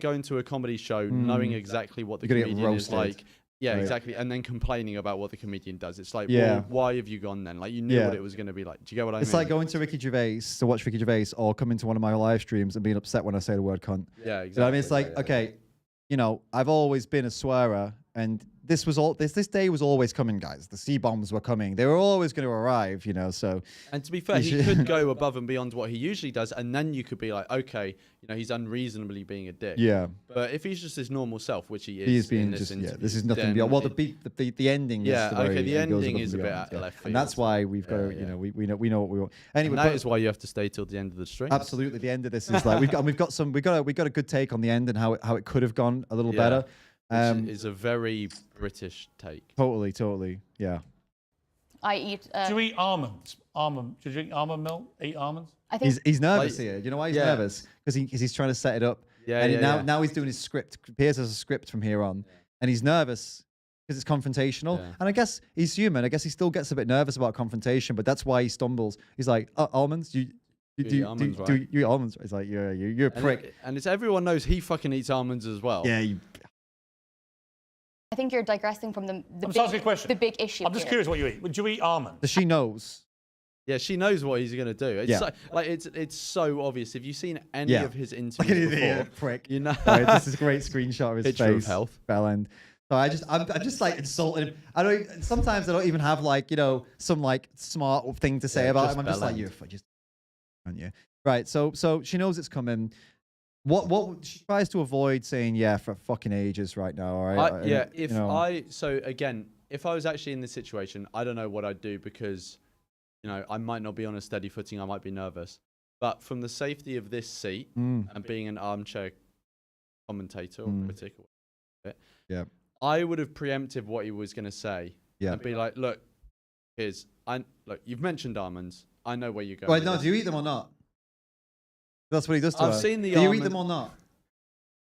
going to a comedy show, knowing exactly what the comedian is like. Yeah, exactly. And then complaining about what the comedian does. It's like, well, why have you gone then? Like, you knew what it was going to be like. Do you get what I mean? It's like going to Ricky Gervais to watch Ricky Gervais, or coming to one of my live streams and being upset when I say the word cunt. Yeah, exactly. You know what I mean? It's like, okay, you know, I've always been a swearer, and this day was always coming, guys. The C-bombs were coming. They were always going to arrive, you know, so. And to be fair, he could go above and beyond what he usually does, and then you could be like, okay, you know, he's unreasonably being a dick. Yeah. But if he's just his normal self, which he is, he is being this is nothing beyond. Well, the ending. Yeah, is okay, the ending is a bit out of left field. And that's why we've got to, you know, we know what we want. Anyway, and that is why you have to stay till the end of the stream. Absolutely, the end of this is like we got a good take on the end and how it could have gone a little better. Is a very British take. Totally, yeah. I eat. Do you eat almonds? Do you drink almond milk? Eat almonds? I think he's nervous here. You know why he's nervous? Because he's trying to set it up. Now he's doing his script. Piers has a script from here on, and he's nervous because it's confrontational. Yeah. And I guess he's human. I guess he still gets a bit nervous about confrontation, but that's why he stumbles. He's like, almonds. You eat almonds? It's like you're a prick. And it's everyone knows he fucking eats almonds as well. Yeah. I think you're digressing from the big issue. I'm just curious what you eat. Would you eat almonds? Does she knows? Yeah, she knows what he's gonna do. It's it's so obvious. If you've seen any of his interviews before, prick. You know, this is a great screenshot of his picture face. Of health. Fell end. So I'm just like insulting him. Sometimes I don't even have like, you know, some like smart thing to say about him. I'm just like, aren't you? Right. So she knows it's coming. What she tries to avoid saying for fucking ages right now. All right. If I was actually in this situation, I don't know what I'd do, because, you know, I might not be on a steady footing. I might be nervous. But from the safety of this seat and being an armchair commentator or critic, I would have preempted what he was going to say and be like, look, you've mentioned almonds. I know where you're going. Wait, no, do you eat them or not? That's what he does to her. I've seen the Do you eat them or not?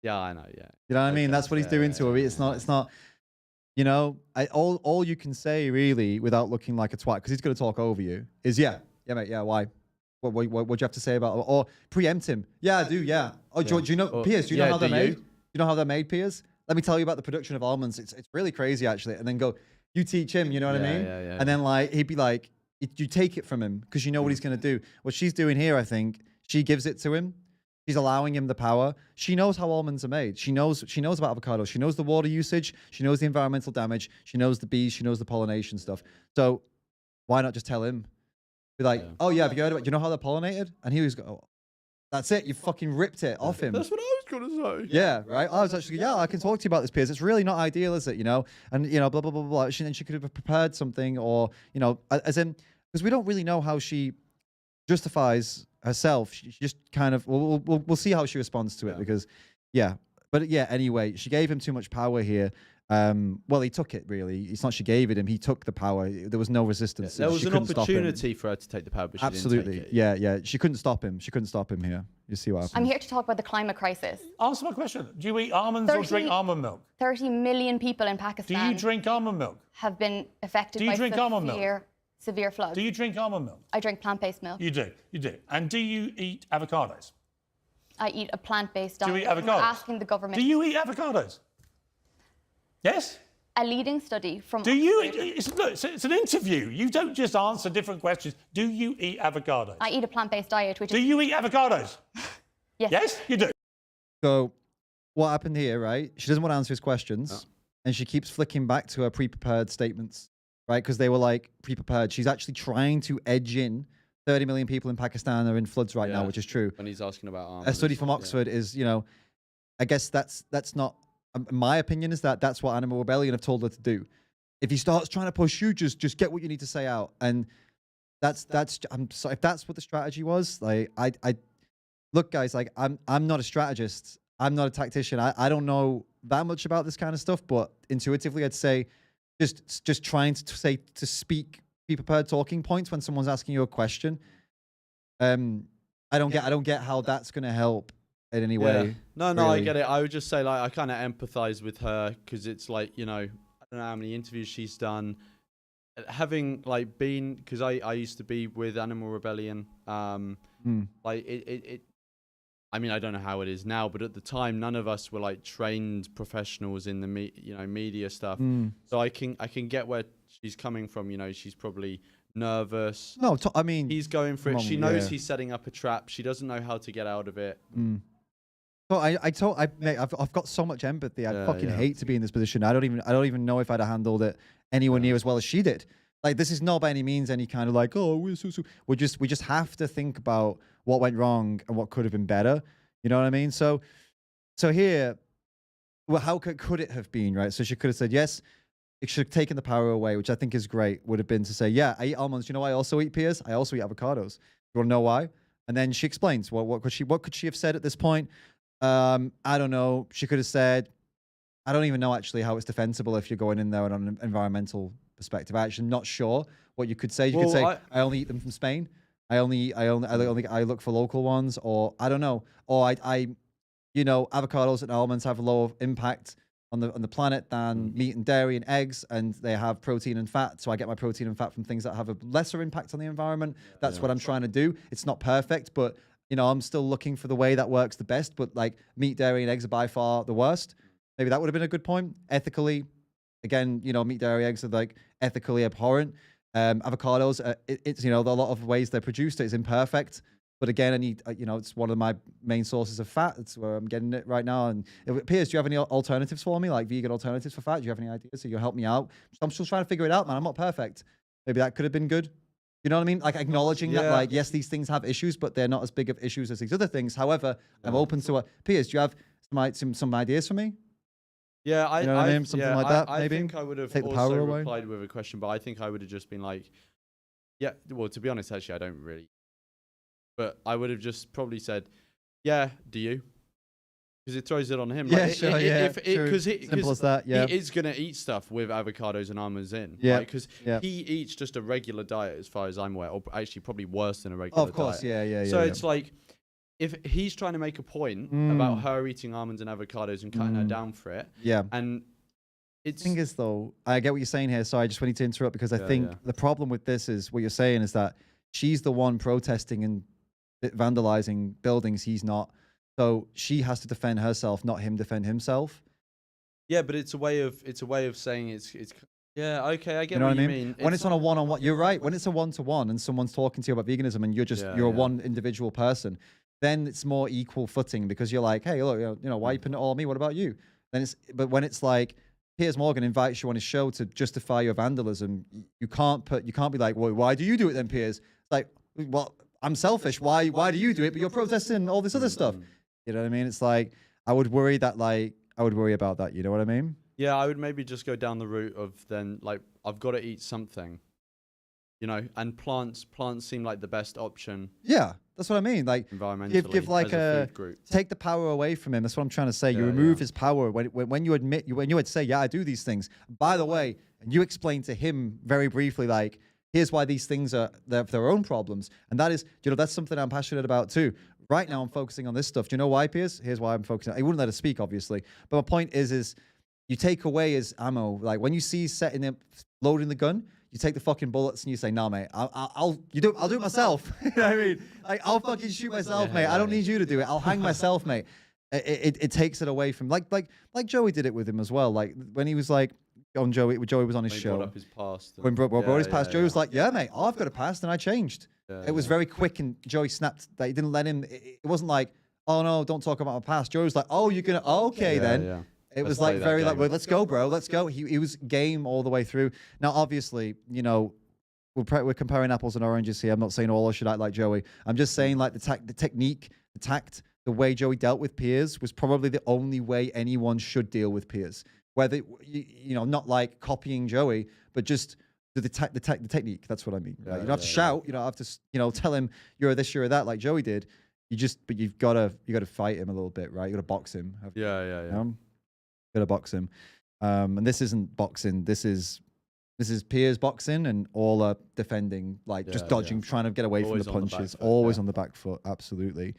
Yeah, I know, yeah. You know what I mean? That's what he's doing to her. It's not, you know, all you can say really without looking like a twat, because he's going to talk over you, is mate, why? What do you have to say about it? Or preempt him. Yeah, I do, yeah. Oh, do you know, Piers, do you know how they're made? Do you know how they're made, Piers? Let me tell you about the production of almonds. It's really crazy, actually. And then go, you teach him, you know what I mean? Yeah. And then like he'd be like, you take it from him because you know what he's going to do. What she's doing here, I think, she gives it to him. She's allowing him the power. She knows how almonds are made. She knows about avocado. She knows the water usage. She knows the environmental damage. She knows the bees. She knows the pollination stuff. So why not just tell him? Be like, oh yeah, have you heard about it? Do you know how they're pollinated? And he was go, oh, that's it. You fucking ripped it off him. That's what I was going to say. Yeah, right. I was actually, I can talk to you about this, Piers. It's really not ideal, is it? You know, and you know, blah blah blah blah. She could have prepared something, or you know, as in, because we don't really know how she justifies herself. She just kind of we'll see how she responds to it, because anyway, she gave him too much power here. Well, he took it, really. It's not she gave it him, he took the power. There was no resistance. There was an opportunity for her to take the power, but she absolutely didn't take it. She couldn't stop him. She couldn't stop him here. You see what happened. I'm here to talk about the climate crisis. Answer my question. Do you eat almonds or drink almond milk? 30 million people in Pakistan. Do you drink almond milk? Have been affected by severe floods. Do you drink almond milk? I drink plant-based milk. You do. And do you eat avocados? I eat a plant-based diet. Do you eat avocados? We're asking the government. Do you eat avocados? Yes? A leading study from... Do you eat... It's an interview. You don't just answer different questions. Do you eat avocados? I eat a plant-based diet, which Do you eat avocados? Yes. Yes, you do. So what happened here, right? She doesn't want to answer his questions, and she keeps flicking back to her pre-prepared statements, right? Because they were like pre-prepared. She's actually trying to edge in 30 million people in Pakistan are in floods right now, which is true. When he's asking about almonds. A study from Oxford is, you know, I guess that's not my opinion is that that's what Animal Rebellion have told her to do. If he starts trying to push you, just get what you need to say out. And that's I'm sorry if that's what the strategy was. Like I look, guys, like I'm not a strategist. I'm not a tactician. I don't know that much about this kind of stuff, but intuitively I'd say just trying to speak be prepared talking points when someone's asking you a question. I don't get how that's gonna help in any way. No, really. I get it. I would just say like I kind of empathize with her because it's like, you know, I don't know how many interviews she's done. Having like been, because I used to be with Animal Rebellion. Like it I mean, I don't know how it is now, but at the time, none of us were like trained professionals in the media stuff. So I can get where she's coming from. You know, she's probably nervous. No, I mean, he's going for it. She knows he's setting up a trap. She doesn't know how to get out of it. So mate, I've got so much empathy. I fucking hate to be in this position. I don't even know if I'd have handled it anywhere near as well as she did. Like, this is not by any means any kind of like, oh, we just have to think about what went wrong and what could have been better. You know what I mean? So here, well, how could it have been, right? So she could have said, yes, it should have taken the power away, which I think is great, would have been to say, yeah, I eat almonds. You know why I also eat pears? I also eat avocados. You want to know why? And then she explains, well, what could she have said at this point? I don't know. She could have said, I don't even know actually how it's defensible if you're going in there on an environmental perspective. I'm actually not sure what you could say. You could say, I only eat them from Spain. I look for local ones, or I don't know, or you know, avocados and almonds have a lower impact on the planet than meat and dairy and eggs, and they have protein and fat. So I get my protein and fat from things that have a lesser impact on the environment. That's what I'm trying to do. It's not perfect, but you know, I'm still looking for the way that works the best. But like meat, dairy, and eggs are by far the worst. Maybe that would have been a good point. Ethically, again, you know, meat, dairy, eggs are like ethically abhorrent. Avocados, it's, you know, a lot of ways they're produced, it's imperfect. But again, I need, you know, it's one of my main sources of fat. It's where I'm getting it right now. And Piers, do you have any alternatives for me, like vegan alternatives for fat? Do you have any ideas? So you'll help me out. I'm still trying to figure it out, man. I'm not perfect. Maybe that could have been good. You know what I mean? Like acknowledging that, like, yes, these things have issues, but they're not as big of issues as these other things. However, I'm open to it. Piers, do you have some ideas for me? Yeah, you know what I mean? Something like that, maybe? I think I would have Take the also power away. replied with a question, but I think I would have just been like, yeah, well, to be honest, actually, I don't really. But I would have just probably said, yeah, do you? Because it throws it on him. Yeah, like, sure, Because simple as that, yeah. He is going to eat stuff with avocados and almonds in. Yeah. Because he eats just a regular diet, as far as I'm aware, or actually probably worse than a regular diet. Of course, yeah. So it's like, if he's trying to make a point about her eating almonds and avocados and cutting her down for it, and it's... The thing is, though, I get what you're saying here, so I just wanted to interrupt because I think the problem with this is what you're saying is that she's the one protesting and vandalizing buildings, he's not. So she has to defend herself, not him defend himself. Yeah, but it's a way of saying it's yeah, okay, I get you know what I you mean. mean. When it's on a one-on-one, you're right. When it's a one-to-one and someone's talking to you about veganism and you're a one individual person, then it's more equal footing because you're like, hey, look, you know, why are you putting it all on me? What about you? Then but when it's like, Piers Morgan invites you on his show to justify your vandalism, you can't be like, well, why do you do it then, Piers? It's like, well, I'm selfish. Why do you do it? But you're protesting all this other stuff. You know what I mean? It's like, I would worry about that. You know what I mean? Yeah, I would maybe just go down the route of then, like, I've got to eat something, you know, and plants seem like the best option. Yeah, that's what I mean. Like, environmentally, give like a food group. Take the power away from him. That's what I'm trying to say. You remove his power when you admit, when you would say, yeah, I do these things. By the way, and you explain to him very briefly, like, here's why these things are their own problems. And that is, you know, that's something I'm passionate about too. Right now, I'm focusing on this stuff. Do you know why, Piers? Here's why I'm focusing. He wouldn't let us speak, obviously. But my point is you take away his ammo. Like when you see loading the gun, you take the fucking bullets and you say, "Nah, mate, I'll do it myself." You know what I mean? Like, I'll fucking shoot myself, mate. I don't need you to do it. I'll hang myself, mate. It takes it away from like Joey did it with him as well. Like when he was like on Joey was on his show. Brought up his past. When brought his past, Joey was like, "Yeah, mate, I've got a past and I changed." It was very quick, and Joey snapped. That he didn't let him. It wasn't like, "Oh no, don't talk about my past." Joey was like, "Oh, you're gonna then." Yeah. It was like very like, well, let's go, bro, let's go. He was game all the way through. Now, obviously, you know, we're comparing apples and oranges here. I'm not saying all should act like Joey. I'm just saying like the technique, the tact, the way Joey dealt with Piers was probably the only way anyone should deal with Piers. Whether, you know, not like copying Joey, but just the technique. That's what I mean. Right? You don't have to shout. You don't have to, you know, tell him you're this, you're that, like Joey did. But you've got to fight him a little bit, right? You got to box him. Got to box him. And this isn't boxing. This is Piers boxing and Orla defending, like just dodging, trying to get away from the punches. Always on the back foot. Absolutely.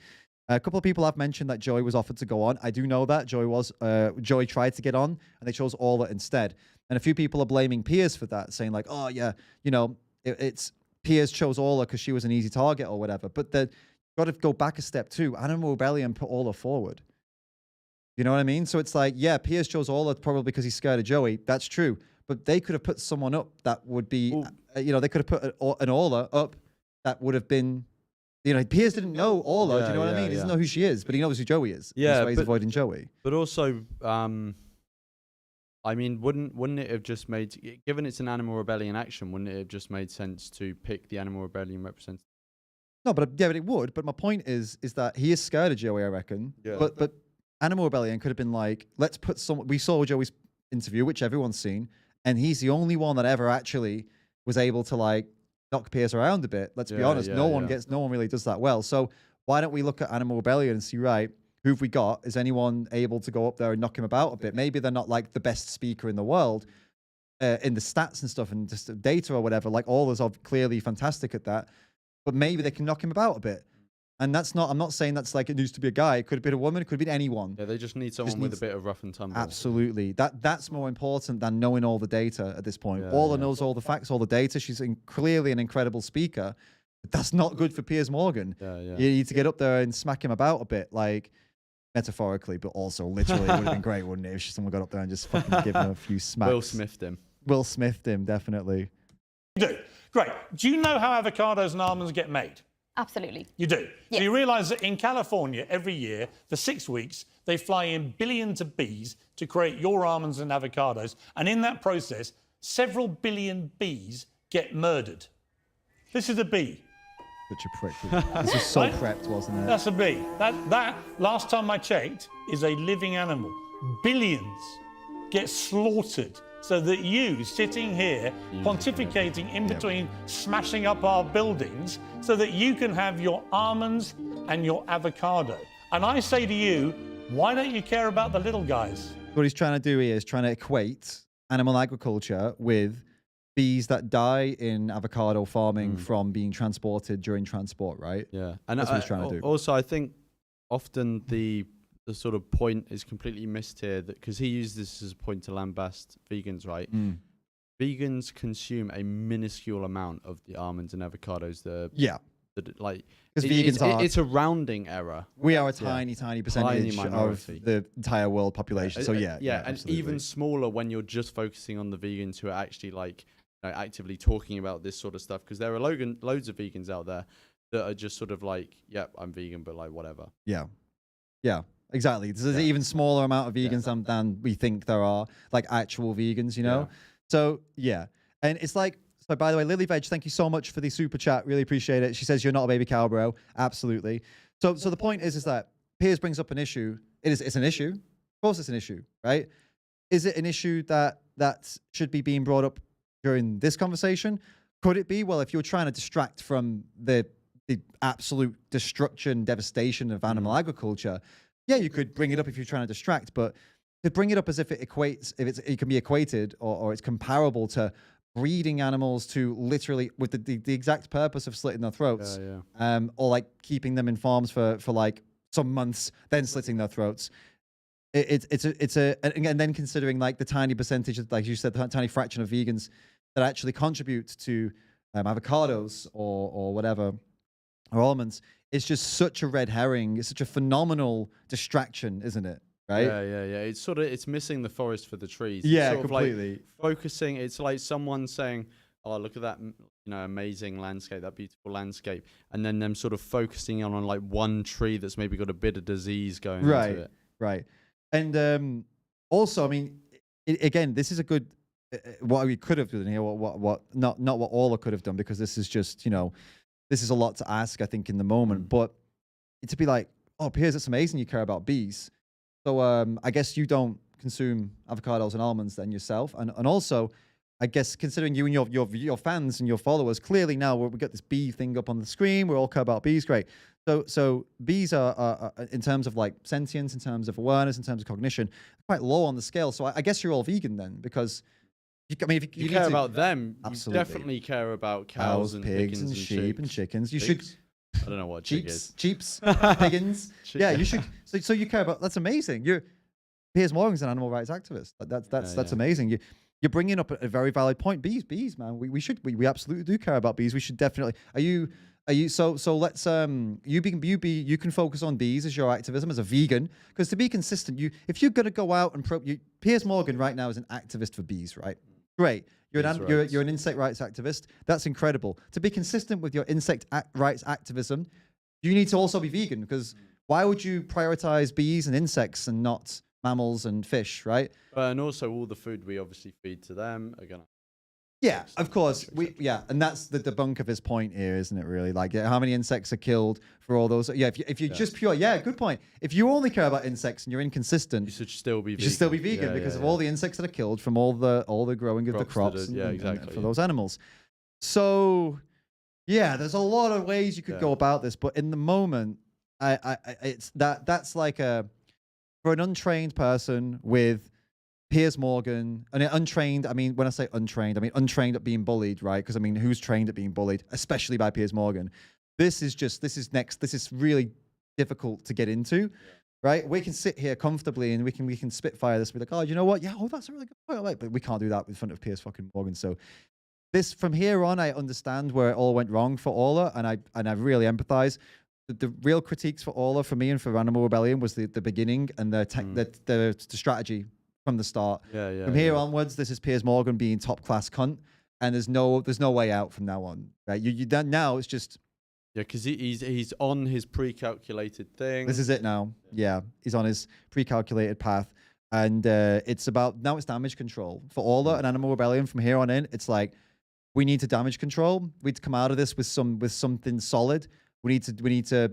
A couple of people have mentioned that Joey was offered to go on. I do know that Joey tried to get on and they chose Orla instead. And a few people are blaming Piers for that, saying like, oh yeah, you know, it's Piers chose Orla because she was an easy target or whatever. But you've got to go back a step too. Animal Rebellion put Orla forward. You know what I mean? So it's like, yeah, Piers chose Orla probably because he's scared of Joey. That's true. But they could have put someone up that would be, you know, they could have put an Orla up that would have been, you know, Piers didn't know Orla. Do you know what I mean? He doesn't know who she is, but he knows who Joey is. Yeah, that's why he's avoiding Joey. But also, I mean, wouldn't it have just made, given it's an Animal Rebellion action, wouldn't it have just made sense to pick the Animal Rebellion representative? No, but it would. But my point is that he is scared of Joey, I reckon. Yeah. But Animal Rebellion could have been like, let's put someone. We saw Joey's interview, which everyone's seen, and he's the only one that ever actually was able to like knock Piers around a bit. Let's be honest, no one really does that well. So why don't we look at Animal Rebellion and see, right, who have we got? Is anyone able to go up there and knock him about a bit? Maybe they're not like the best speaker in the world in the stats and stuff and just data or whatever. Like all are clearly fantastic at that, but maybe they can knock him about a bit. And that's not, I'm not saying that's like it needs to be a guy. It could have been a woman. It could have been anyone. Yeah, they just need someone with a bit of rough and tumble. Absolutely. That's more important than knowing all the data at this point. Orla knows all the facts, all the data. She's clearly an incredible speaker. But that's not good for Piers Morgan. You need to get up there and smack him about a bit, like metaphorically, but also literally. It would have been great, wouldn't it, if someone got up there and just fucking give him a few smacks. Will Smithed him, definitely. You do. Great. Do you know how avocados and almonds get made? Absolutely. You do? Yes. So you realise that in California, every year, for 6 weeks, they fly in billions of bees to create your almonds and avocados. And in that process, several billion bees get murdered. This is a bee. Such a prick. This was so prepped, wasn't it? That's a bee. That, last time I checked, is a living animal. Billions get slaughtered so that you, sitting here, pontificating in between, smashing up our buildings, so that you can have your almonds and your avocado. And I say to you, why don't you care about the little guys? What he's trying to do here is trying to equate animal agriculture with bees that die in avocado farming from being transported during transport, right? Yeah. And that's what he's trying to do. Also, I think often the sort of point is completely missed here, that because he used this as a point to lambast vegans, right? Vegans consume a minuscule amount of the almonds and avocados. Like, because vegans it's a rounding error. We are a tiny percentage of the entire world population. So yeah, and even smaller when you're just focusing on the vegans who are actually like actively talking about this sort of stuff. Because there are loads of vegans out there that are just sort of like, yep, I'm vegan, but like whatever. Yeah. Exactly. There's an even smaller amount of vegans than we think there are, like actual vegans, you know? So, yeah. And it's like, so by the way, Lily Veg, thank you so much for the super chat. Really appreciate it. She says, you're not a baby cow, bro. Absolutely. So the point is that Piers brings up an issue. It's an issue. Of course it's an issue, right? Is it an issue that should be being brought up during this conversation? Could it be? Well, if you're trying to distract from the absolute destruction, devastation of animal agriculture, yeah, you could bring it up if you're trying to distract, but to bring it up as if it equates, it can be equated or it's comparable to breeding animals to literally with the exact purpose of slitting their throats, or like keeping them in farms for like some months, then slitting their throats. And then considering like the tiny percentage, of, like you said, the tiny fraction of vegans that actually contribute to avocados or whatever, or almonds. It's just such a red herring. It's such a phenomenal distraction, isn't it? Right? Yeah. It's missing the forest for the trees. Yeah, it's completely. Like focusing. It's like someone saying, "Oh, look at that, amazing landscape, that beautiful landscape," and then them sort of focusing on like one tree that's maybe got a bit of disease going into it. Right. And also, I mean, again, this is a good. What we could have done here. Not what Orla could have done, because this is just this is a lot to ask, I think, in the moment. But to be like, oh, Piers, it's amazing you care about bees. So I guess you don't consume avocados and almonds then yourself. And also, I guess considering you and your fans and your followers, clearly now we got this bee thing up on the screen. We all care about bees. Great. So bees are in terms of like sentience, in terms of awareness, in terms of cognition, quite low on the scale. So I guess you're all vegan then, because if you care about them, absolutely. you definitely care about cows and pigs and sheep and chickens. You should. I don't know what chick is. Cheeps, piggins. Yeah, you should. So you care about. That's amazing. Piers Morgan's an animal rights activist. That's amazing. You're bringing up a very valid point. Bees, man. We absolutely do care about bees. We should definitely. Are you? So let's you can focus on bees as your activism as a vegan, because to be consistent, if you're gonna go out and Piers Morgan right now is an activist for bees, right? Great. You're an insect rights activist. That's incredible. To be consistent with your insect rights activism, you need to also be vegan, because why would you prioritize bees and insects and not mammals and fish, right? And also all the food we obviously feed to them are gonna. Yeah, of course. And that's the debunk of his point here, isn't it? Really, like how many insects are killed for all those? Yeah, if you're just pure, good point. If you only care about insects and you're inconsistent, you should still be. You should still be vegan because of all the insects that are killed from all the growing of the crops. And for those animals. So, yeah, there's a lot of ways you could go about this, but in the moment, that's like for an untrained person with Piers Morgan, and untrained, I mean, when I say untrained, I mean untrained at being bullied, right? Because I mean, who's trained at being bullied, especially by Piers Morgan? This is really difficult to get into, right? We can sit here comfortably and we can spitfire this. We're like, oh, you know what? Yeah, that's a really good point. But we can't do that in front of Piers fucking Morgan. So this, from here on, I understand where it all went wrong for Orla, and I really empathize. The real critiques for Orla, for me and for Animal Rebellion, was the beginning and the strategy from the start. From here onwards, this is Piers Morgan being top class cunt, and there's no way out from now on. Right? Now it's just because he's on his pre-calculated thing. This is it now. Yeah, he's on his pre-calculated path, and it's damage control for Orla and Animal Rebellion. From here on in, it's like we need to damage control. We need to come out of this with something solid. We need to,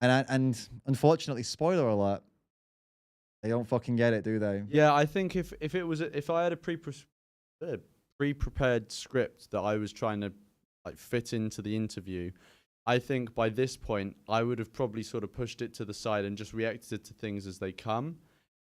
and unfortunately, spoiler alert. They don't fucking get it, do they? Yeah, I think if I had a pre-prepared script that I was trying to like fit into the interview, I think by this point I would have probably sort of pushed it to the side and just reacted to things as they come,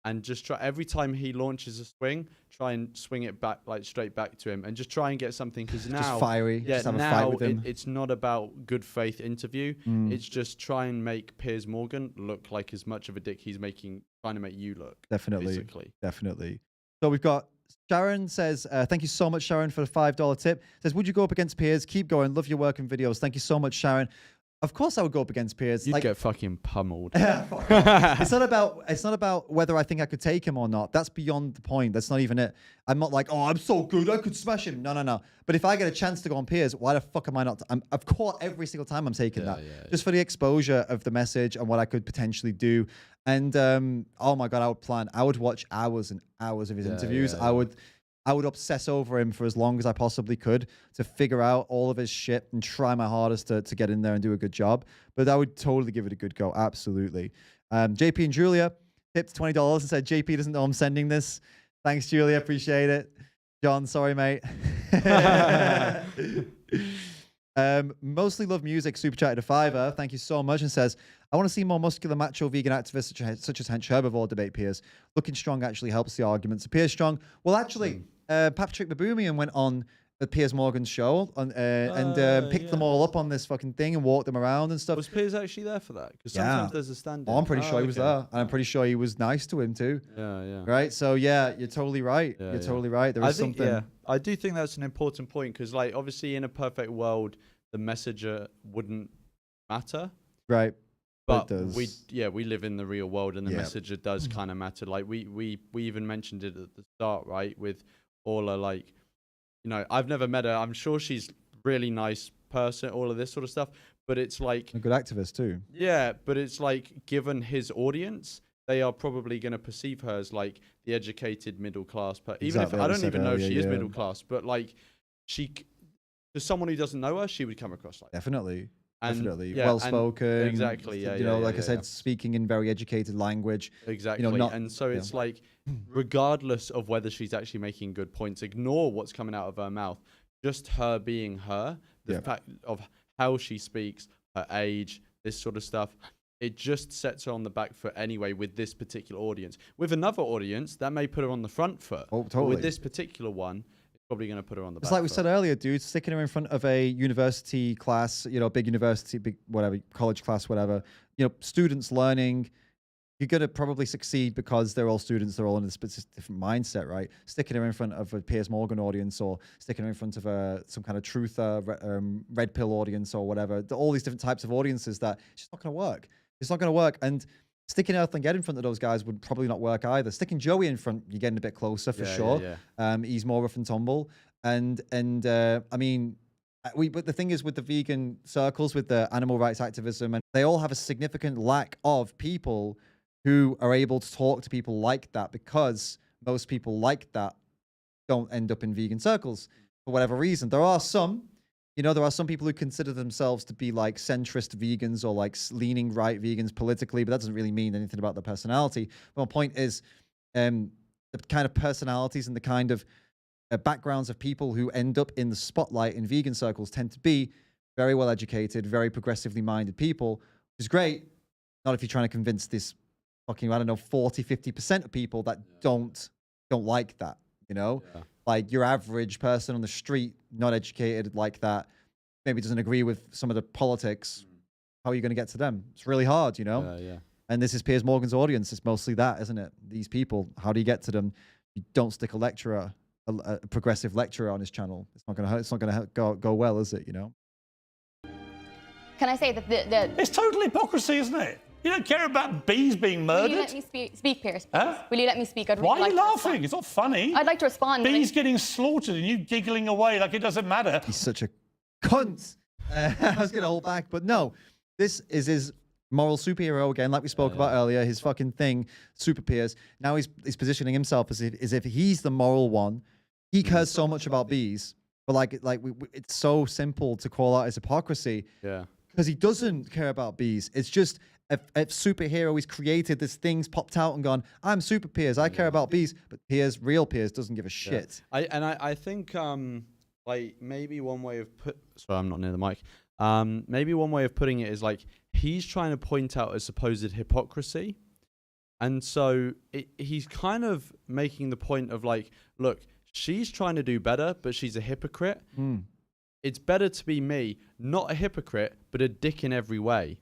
and just try every time he launches a swing, try and swing it back, like straight back to him, and just try and get something, because now just fiery. Yeah, just have now a fight with him. It's not about good faith interview. It's just try and make Piers Morgan look like as much of a dick he's trying to make you look. Definitely. So we've got Sharon says, thank you so much, Sharon, for the $5 tip. Says, would you go up against Piers? Keep going. Love your work and videos. Thank you so much, Sharon. Of course I would go up against Piers. You'd get fucking pummeled. It's not about whether I think I could take him or not. That's beyond the point. That's not even it. I'm not like, oh, I'm so good, I could smash him. No. But if I get a chance to go on Piers, why the fuck am I not? I've caught every single time I'm taking that. Just for the exposure of the message and what I could potentially do. And oh my God, I would watch hours and hours of his interviews. I would obsess over him for as long as I possibly could to figure out all of his shit and try my hardest to get in there and do a good job. But I would totally give it a good go. Absolutely. JP and Julia tipped $20 and said, JP doesn't know I'm sending this. Thanks, Julia. Appreciate it. John, sorry, mate. Mostly love music. Super chatted to $5. Thank you so much. And says, I want to see more muscular macho vegan activists such as Hench Herbivore debate Piers. Looking strong actually helps the arguments appear strong. Well, actually, Patrick Baboumian went on the Piers Morgan show and picked them all up on this fucking thing and walked them around and stuff. Was Piers actually there for that? Because sometimes there's a stand-in. Oh, I'm pretty sure he was there. And I'm pretty sure he was nice to him too. Yeah. Right? So yeah, you're totally right. You're totally right. There is something. Yeah, I do think that's an important point, because like obviously in a perfect world, the messenger wouldn't matter. Right. But we live in the real world, and the messenger does kind of matter. Like we even mentioned it at the start, right? With Orla, like, you know, I've never met her. I'm sure she's really nice person, all of this sort of stuff. But it's like a good activist too. Yeah, but it's like, given his audience, they are probably going to perceive her as like the educated middle class. Even if I don't even know if she is middle class, but like to someone who doesn't know her, she would come across like definitely. definitely. Well spoken. Exactly. Yeah. You know, like I said, speaking in very educated language. Exactly. You know, and so it's like, regardless of whether she's actually making good points, ignore what's coming out of her mouth. Just her being her, the fact of how she speaks, her age, this sort of stuff. It just sets her on the back foot anyway with this particular audience. With another audience, that may put her on the front foot. Oh, totally. But with this particular one, it's probably going to put her on the back foot. It's like we said earlier, dude, sticking her in front of a university class, you know, big university, big whatever, college class, whatever, you know, students learning. You're going to probably succeed because they're all students. They're all in a different mindset, right? Sticking her in front of a Piers Morgan audience or sticking her in front of some kind of truther, red pill audience or whatever. All these different types of audiences that it's just not going to work. It's not going to work. And sticking Earth and Get in front of those guys would probably not work either. Sticking Joey in front, you're getting a bit closer for sure. He's more rough and tumble. And I mean, but the thing is with the vegan circles, with the animal rights activism, and they all have a significant lack of people who are able to talk to people like that, because most people like that don't end up in vegan circles for whatever reason. There are some, you know, there are some people who consider themselves to be like centrist vegans or like leaning right vegans politically, but that doesn't really mean anything about their personality. But my point is, the kind of personalities and the kind of backgrounds of people who end up in the spotlight in vegan circles tend to be very well educated, very progressively minded people, which is great. Not if you're trying to convince this fucking, I don't know, 40-50% of people that don't like that, you know? Like your average person on the street, not educated like that, maybe doesn't agree with some of the politics. How are you going to get to them? It's really hard, you know? And this is Piers Morgan's audience. It's mostly that, isn't it? These people, how do you get to them? You don't stick a lecturer, a progressive lecturer on his channel. It's not going to go well, is it, you know? Can I say that It's total hypocrisy, isn't it? You don't care about bees being murdered? Will you let me speak, Piers? Huh? Will you let me speak? I'd really Why are you like to laughing? respond. It's not funny. I'd like to respond. Bees getting slaughtered and you giggling away like it doesn't matter. He's such a cunt. I was going to hold back, but no. This is his moral superhero again, like we spoke about earlier, his fucking thing, Super Piers. Now he's positioning himself as if he's the moral one. He cares so much about bees, but it's so simple to call out his hypocrisy. Yeah. Because he doesn't care about bees. It's just a superhero he's created, this thing's popped out and gone, I'm Super Piers, I care about bees. But real Piers doesn't give a shit. I think like maybe one way of sorry, I'm not near the mic. Maybe one way of putting it is like he's trying to point out a supposed hypocrisy. And so he's kind of making the point of like, look, she's trying to do better, but she's a hypocrite. It's better to be me, not a hypocrite, but a dick in every way.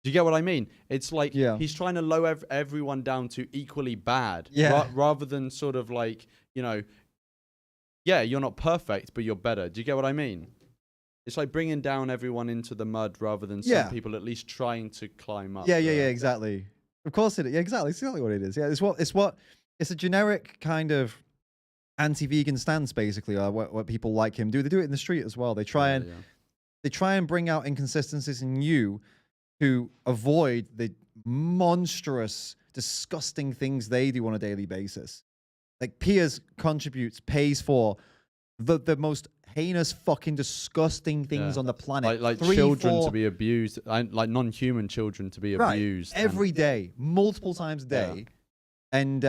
Do you get what I mean? It's like he's trying to lower everyone down to equally bad, rather than sort of like, you know, you're not perfect, but you're better. Do you get what I mean? It's like bringing down everyone into the mud rather than some people at least trying to climb up. Yeah, exactly. Of course it is. Yeah, exactly. It's exactly what it is. Yeah, it's a generic kind of anti-vegan stance, basically, what people like him do. They do it in the street as well. They try and bring out inconsistencies in you to avoid the monstrous, disgusting things they do on a daily basis. Like Piers pays for the most heinous, fucking disgusting things on the planet. Like children to be abused, like non-human children to be abused every day, multiple times a day. And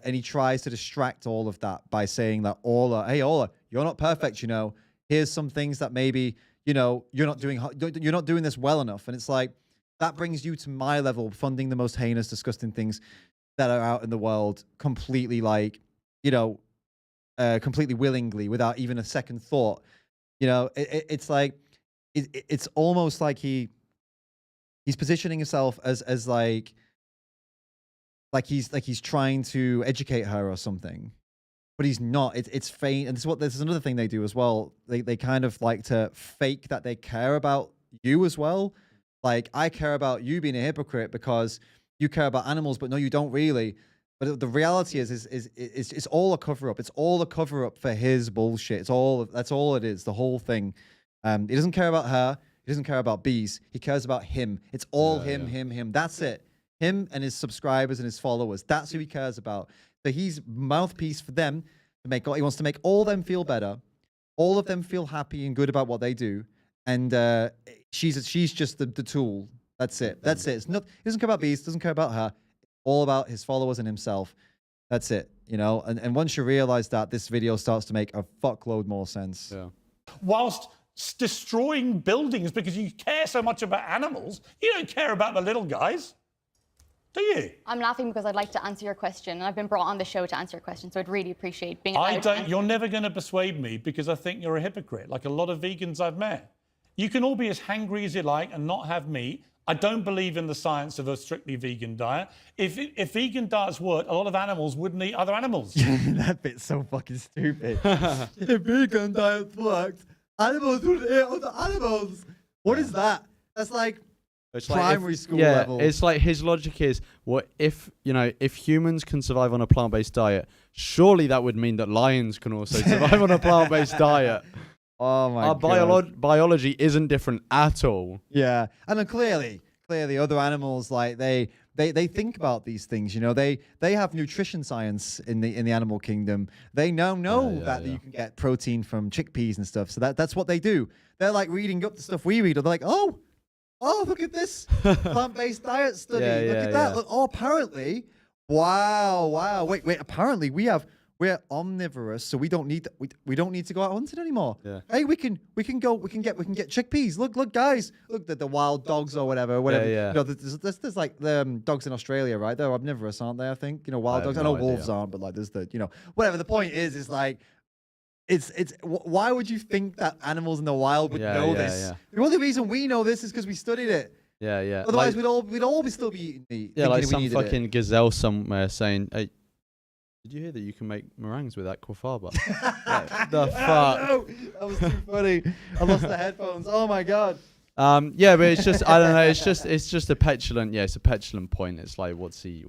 he tries to distract all of that by saying that hey Ola, you're not perfect, you know. Here's some things that maybe, you know, you're not doing this well enough. And it's like, that brings you to my level, funding the most heinous, disgusting things that are out in the world completely, like, you know, completely willingly, without even a second thought. You know, it's like, it's almost like he's positioning himself as like he's trying to educate her or something, but he's not. It's fake. And this is another thing they do as well. They kind of like to fake that they care about you as well. Like, I care about you being a hypocrite because you care about animals, but no, you don't really. But the reality is it's all a cover up. It's all a cover up for his bullshit. That's all it is. The whole thing. He doesn't care about her. He doesn't care about bees. He cares about him. It's all him. That's it. Him and his subscribers and his followers. That's who he cares about. So he's mouthpiece for them to he wants to make all of them feel better, all of them feel happy and good about what they do, and she's just the tool. That's it. That's it. It's not. He doesn't care about bees. Doesn't care about her. All about his followers and himself. That's it. You know. And once you realize that, this video starts to make a fuckload more sense. Yeah. Whilst destroying buildings because you care so much about animals, you don't care about the little guys, do you? I'm laughing because I'd like to answer your question, and I've been brought on the show to answer your question, so I'd really appreciate being allowed to answer. You're never going to persuade me because I think you're a hypocrite, like a lot of vegans I've met. You can all be as hangry as you like and not have meat. I don't believe in the science of a strictly vegan diet. If vegan diets worked, a lot of animals wouldn't eat other animals. That bit's so fucking stupid. If vegan diet worked, animals would eat other animals. What is that? That's like primary school level. It's like his logic is, what if, if humans can survive on a plant-based diet, surely that would mean that lions can also survive on a plant-based diet. Oh my God. Our biology isn't different at all. Yeah. And then clearly other animals, like they think about these things, they have nutrition science in the animal kingdom. They know that you can get protein from chickpeas and stuff. So that's what they do. They're like reading up the stuff we read. Or they're like, oh, look at this plant-based diet study. Look at that. Look, apparently, wow. Wait. Apparently we're omnivorous, so we don't need to go out hunting anymore. Yeah. Hey, we can get chickpeas. Look, guys. Look, the wild dogs or whatever. Yeah. There's like the dogs in Australia, right? They're omnivorous, aren't they? I think wild dogs. I know wolves aren't, but like there's whatever. The point is like it's why would you think that animals in the wild would know this? Yeah. The only reason we know this is because we studied it. Yeah. Otherwise, we'd all still be eating meat. Yeah, like some fucking gazelle somewhere saying, "Hey, did you hear that you can make meringues with aquafaba?" Like, the fuck? No, that was too funny. I lost the headphones. Oh my god. Yeah, but it's just I don't know. It's just a petulant. Yeah, it's a petulant point. It's like, what's he?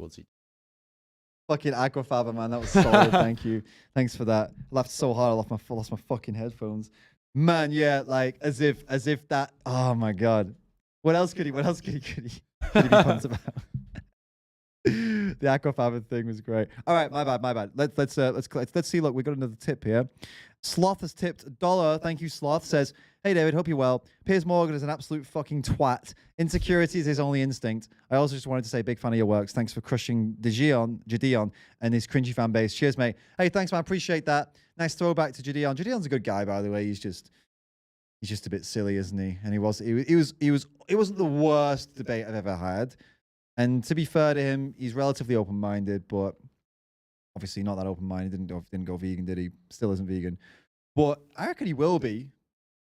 Fucking aquafaba, man. That was solid. Thank you. Thanks for that. I laughed so hard. I lost my fucking headphones. Man, yeah, like as if that. Oh my god. What else could he be pumped about? The aquafaba thing was great. All right, my bad. Let's see. Look, we got another tip here. Sloth has tipped $1. Thank you, Sloth. Says, "Hey David, hope you're well. Piers Morgan is an absolute fucking twat. Insecurity is his only instinct. I also just wanted to say, big fan of your works. Thanks for crushing Gideon and his cringy fan base. Cheers, mate. Hey, thanks, man. Appreciate that. Nice throwback to Gideon. Gideon's a good guy, by the way. He's just a bit silly, isn't he? And he wasn't the worst debate I've ever had. And to be fair to him, he's relatively open-minded, but obviously not that open-minded. Didn't go vegan, did he? Still isn't vegan. But I reckon he will be,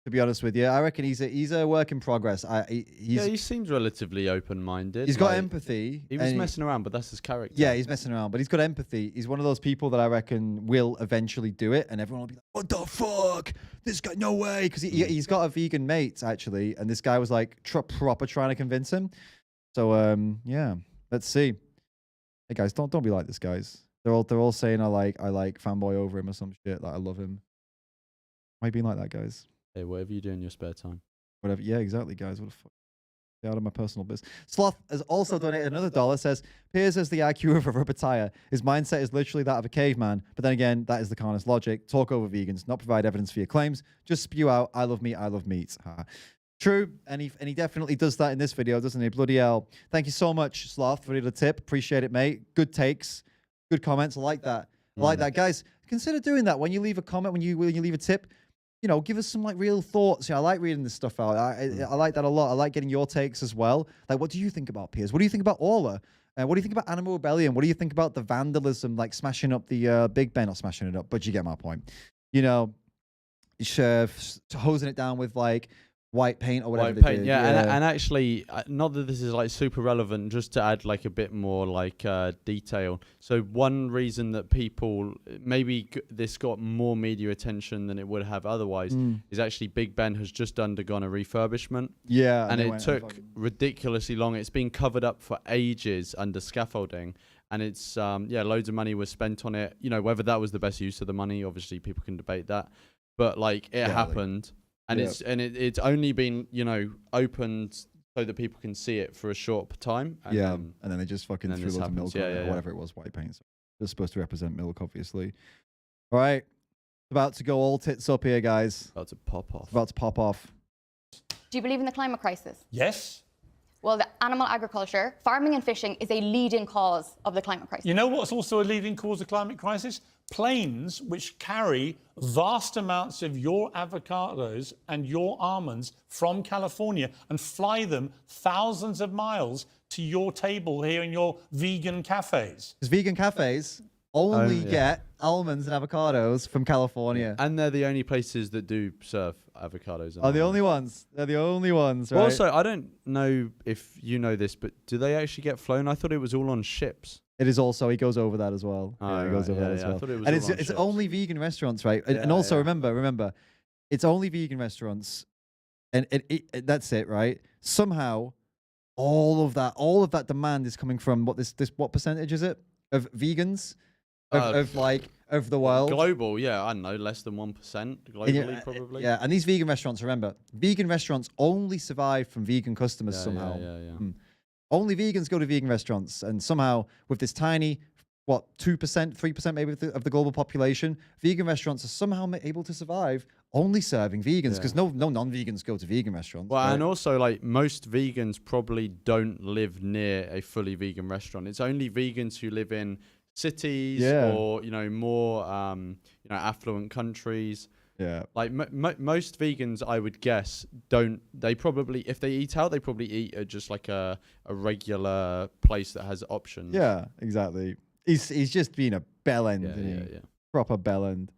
to be honest with you. I reckon he's a work in progress. He seems relatively open-minded. He's got empathy. He was messing around, but that's his character. Yeah, he's messing around, but he's got empathy. He's one of those people that I reckon will eventually do it, and everyone will be like, "What the fuck? This guy, no way!" Because he's got a vegan mate actually, and this guy was like proper trying to convince him. So yeah, let's see. Hey guys, don't be like this, guys. They're all saying I like fanboy over him or some shit. Like I love him. Why are you being like that, guys? Hey, whatever you do in your spare time. Whatever. Yeah, exactly, guys. What the fuck? Stay out of my personal business. Sloth has also donated another $1. Says, Piers has the IQ of a rubber tire. His mindset is literally that of a caveman. But then again, that is the carnist logic. Talk over vegans, not provide evidence for your claims. Just spew out, I love meat, I love meat. True, and he definitely does that in this video, doesn't he? Bloody hell. Thank you so much, Sloth, for the tip. Appreciate it, mate. Good takes, good comments. I like that. I like that. Guys, consider doing that. When you leave a comment, when you leave a tip, give us some like real thoughts. I like reading this stuff out. I like that a lot. I like getting your takes as well. Like, what do you think about Piers? What do you think about Orla? What do you think about Animal Rebellion? What do you think about the vandalism, like smashing up the Big Ben? Not smashing it up, but you get my point. Hosing it down with like white paint or whatever. White paint, yeah. And actually, not that this is like super relevant, just to add like a bit more like detail. So one reason that people maybe this got more media attention than it would have otherwise is actually Big Ben has just undergone a refurbishment. Yeah, and it took ridiculously long. It's been covered up for ages under scaffolding. And it's loads of money was spent on it. Whether that was the best use of the money, obviously people can debate that. But like it happened. And it's only been, opened so that people can see it for a short time. And and then they just fucking threw loads of milk on it, or whatever it was, white paint. So it's supposed to represent milk, obviously. All right. About to go all tits up here, guys. About to pop off. About to pop off. Do you believe in the climate crisis? Yes. Well, the animal agriculture, farming and fishing is a leading cause of the climate crisis. You know what's also a leading cause of climate crisis? Planes which carry vast amounts of your avocados and your almonds from California and fly them thousands of miles to your table here in your vegan cafes. Because vegan cafes only get almonds and avocados from California. And they're the only places that do serve avocados. Are the only ones. They're the only ones, right? Also, I don't know if you know this, but do they actually get flown? I thought it was all on ships. It is also, he goes over that as well. Oh, he goes over that as well. I thought it was and all on it's ships. only vegan restaurants, right? And also remember, it's only vegan restaurants, and that's it, right? Somehow, all of that demand is coming from what percentage is it of vegans of the world? Global, I don't know, less than 1% globally, probably. Yeah, and these vegan restaurants, remember, vegan restaurants only survive from vegan customers somehow. Only vegans go to vegan restaurants, and somehow with this tiny, 2%, 3% maybe of the global population, vegan restaurants are somehow able to survive only serving vegans, because no non-vegans go to vegan restaurants. Well, right? and also, like, most vegans probably don't live near a fully vegan restaurant. It's only vegans who live in cities or more affluent countries. Yeah, like most vegans, I would guess, don't. They probably, if they eat out, they probably eat at just like a regular place that has options. Yeah, exactly. He's just being a bellend, proper bellend.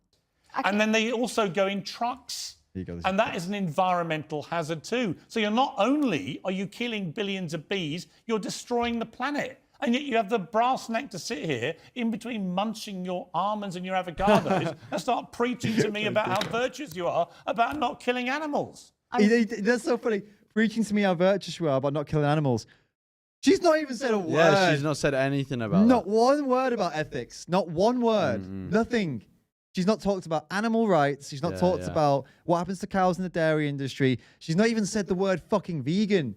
And then they also go in trucks. And that is an environmental hazard too. So you're not only are you killing billions of bees, you're destroying the planet. And yet you have the brass neck to sit here in between munching your almonds and your avocados and start preaching to me about how virtuous you are about not killing animals. That's so funny. Preaching to me how virtuous you are about not killing animals. She's not even said a word. Yeah, she's not said anything about Not that. one word about ethics. Not one word. Nothing. She's not talked about animal rights. She's not talked about what happens to cows in the dairy industry. She's not even said the word fucking vegan.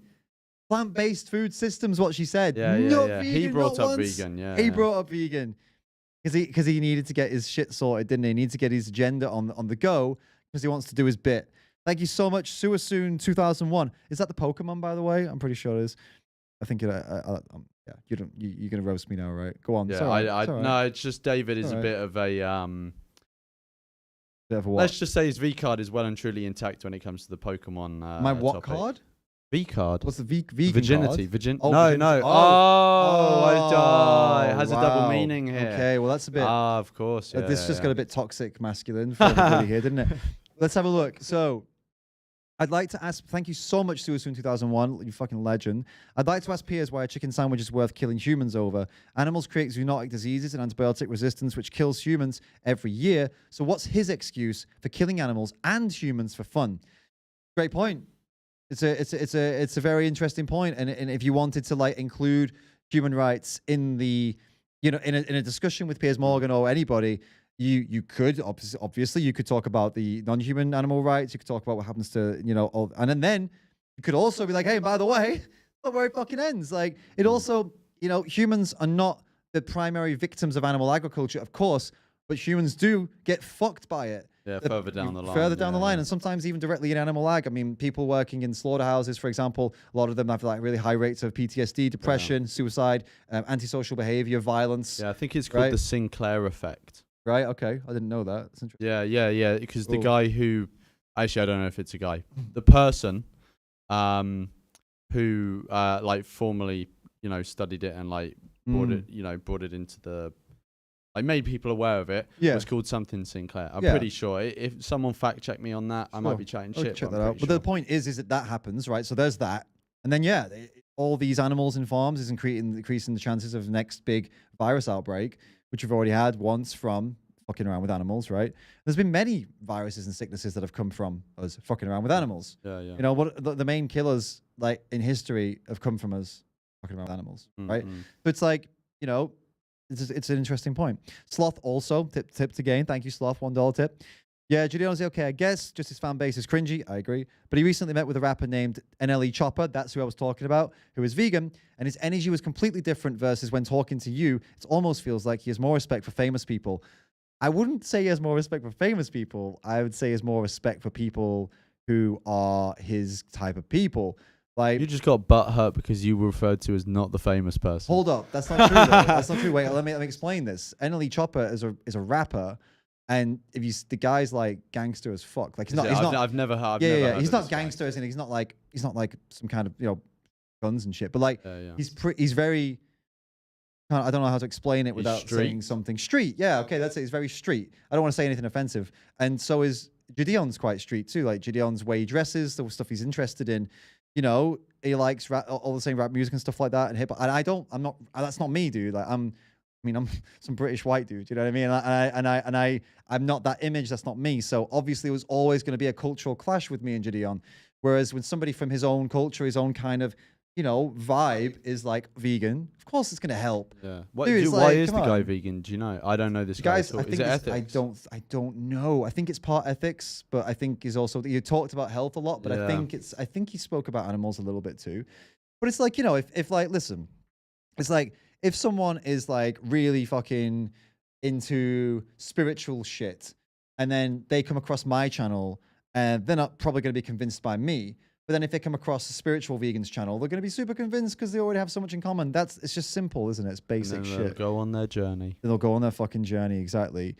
Plant-based food systems, what she said. Vegan, he brought up once. vegan, He brought up vegan. Because he needed to get his shit sorted, didn't he? He needed to get his agenda on the go because he wants to do his bit. Thank you so much, Suasoon 2001. Is that the Pokemon, by the way? I'm pretty sure it is. I think it. You're gonna roast me now, right? Go on. Yeah, no, it's just David is a bit of a Let's just say his V card is well and truly intact when it comes to the Pokemon. My what topic. card? V card. What's the vegan Virginity. card? No. Oh, I die. It has a double meaning here. Okay, well that's a bit. Of course. Yeah, this just got a bit toxic masculine for everybody here, didn't it? Let's have a look. So, I'd like to ask. Thank you so much, Suasoon 2001. You fucking legend. I'd like to ask Piers why a chicken sandwich is worth killing humans over. Animals create zoonotic diseases and antibiotic resistance, which kills humans every year. So, what's his excuse for killing animals and humans for fun? Great point. It's a very interesting point, and if you wanted to like include human rights in the, in a discussion with Piers Morgan or anybody, you could obviously you could talk about the non-human animal rights. You could talk about what happens to and then you could also be like, hey, by the way, not where it fucking ends. Like it also, humans are not the primary victims of animal agriculture, of course, but humans do get fucked by it. Yeah, further down the line. Further down the line, and sometimes even directly in animal ag. I mean, people working in slaughterhouses, for example, a lot of them have like really high rates of PTSD, depression, suicide, antisocial behavior, violence. Yeah, I think it's called the Sinclair effect. Right, okay. I didn't know that. That's interesting. Yeah. Because the guy who... Actually, I don't know if it's a guy. The person who formally, studied it and brought it into the... made people aware of it. Was called something Sinclair. I'm pretty sure. If someone fact check me on that, I might be chatting shit. Check that out. But the point is that happens, right? So there's that, and then all these animals in farms is increasing the chances of the next big virus outbreak, which we've already had once from fucking around with animals, right? There's been many viruses and sicknesses that have come from us fucking around with animals. Yeah. What the main killers in history have come from us fucking around with animals, right? So it's like it's an interesting point. Sloth also tipped again. Thank you, Sloth. $1 tip. Yeah, Giuliano's okay, I guess. Just his fan base is cringy. I agree. But he recently met with a rapper named NLE Chopper. That's who I was talking about, who is vegan. And his energy was completely different versus when talking to you. It almost feels like he has more respect for famous people. I wouldn't say he has more respect for famous people. I would say he has more respect for people who are his type of people. Like, you just got butt hurt because you were referred to as not the famous person. hold up, that's not true. Though. That's not true. Wait, let me explain this. NLE Chopper is a rapper, and if you the guy's like gangster as fuck. Like he's not. I've never heard. He's not gangster as in he's not like some kind of guns and shit. But like he's very. I don't know how to explain it without saying something. Street, yeah, okay, that's it. He's very street. I don't want to say anything offensive. And so is Gideon's quite street too. Like Gideon's way he dresses, the stuff he's interested in. You know, he likes all the same rap music and stuff like that and hip hop. And that's not me, dude. Like I'm some British white dude. You know what I mean? I'm not that image. That's not me. So obviously, it was always going to be a cultural clash with me and Gideon. Whereas when somebody from his own culture, his own kind of vibe is like vegan, of course it's gonna help. Yeah. Why is the guy vegan? Do you know? I don't know this guy. Guys, is it ethics? I don't know. I think it's part ethics, but I think is also you talked about health a lot, but I think he spoke about animals a little bit too. But it's like, if like, listen, it's like if someone is like really fucking into spiritual shit and then they come across my channel and they're not probably going to be convinced by me. But then if they come across a spiritual vegans channel, they're going to be super convinced because they already have so much in common. It's just simple, isn't it? It's basic shit. They'll go on their journey. They'll go on their fucking journey, exactly.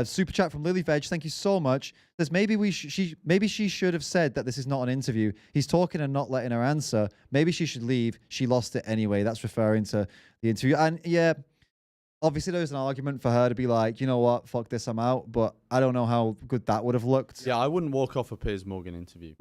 Super chat from Lily Veg, thank you so much. Says maybe she should have said that this is not an interview. He's talking and not letting her answer. Maybe she should leave. She lost it anyway. That's referring to the interview. And yeah, obviously there's an argument for her to be like, you know what, fuck this, I'm out. But I don't know how good that would have looked. Yeah, I wouldn't walk off a Piers Morgan interview.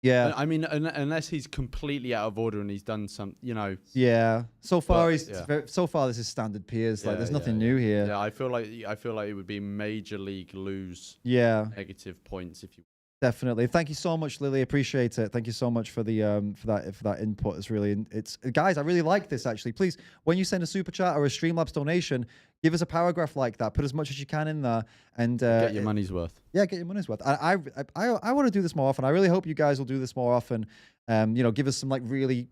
Yeah, I mean, unless he's completely out of order and he's done some, Yeah, so far this is standard Piers. Like, there's nothing new here. Yeah, I feel like it would be major league lose. Yeah, negative points if you. Definitely. Thank you so much, Lily. Appreciate it. Thank you so much for the for that input. It's guys, I really like this actually. Please, when you send a super chat or a Streamlabs donation, give us a paragraph like that. Put as much as you can in there and get your money's worth. Yeah, get your money's worth. I want to do this more often. I really hope you guys will do this more often. Give us some like really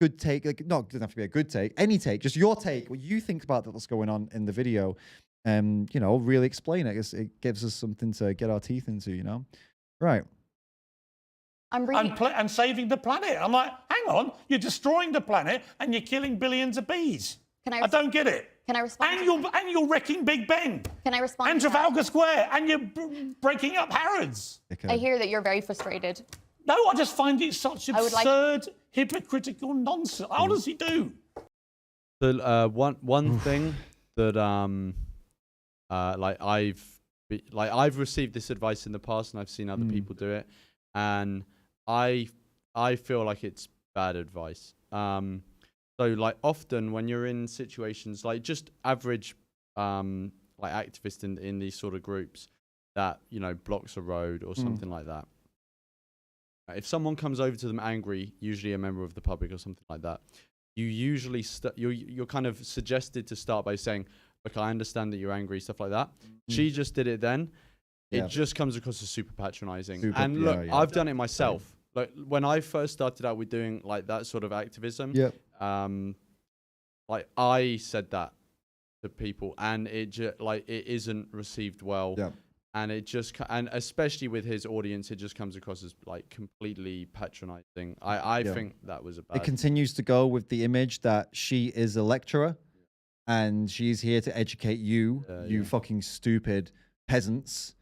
good take. Like, no, it doesn't have to be a good take. Any take, just your take, what you think about what's going on in the video. Really explain it. It gives us something to get our teeth into. Right. And saving the planet. I'm like, hang on, you're destroying the planet and you're killing billions of bees. I don't get it. Can I respond? And you're wrecking Big Ben. Can I respond? And Trafalgar Square, and you're breaking up Harrods. Okay. I hear that you're very frustrated. No, I just find it such absurd, hypocritical nonsense. How does he do? The one thing that I've received this advice in the past, and I've seen other people do it, and I feel like it's bad advice. So like often when you're in situations like just average like activists in these sort of groups that blocks a road or something like that. If someone comes over to them angry, usually a member of the public or something like that, you usually you're kind of suggested to start by saying, "Look, I understand that you're angry," stuff like that. She just did it then. It just comes across as super patronizing. I've done it myself. Same. Like when I first started out with doing like that sort of activism, like I said that to people, and it isn't received well. Yeah. And and especially with his audience, it just comes across as like completely patronizing. I think that was a bad. It continues to go with the image that she is a lecturer, and she's here to educate you, you fucking stupid peasants,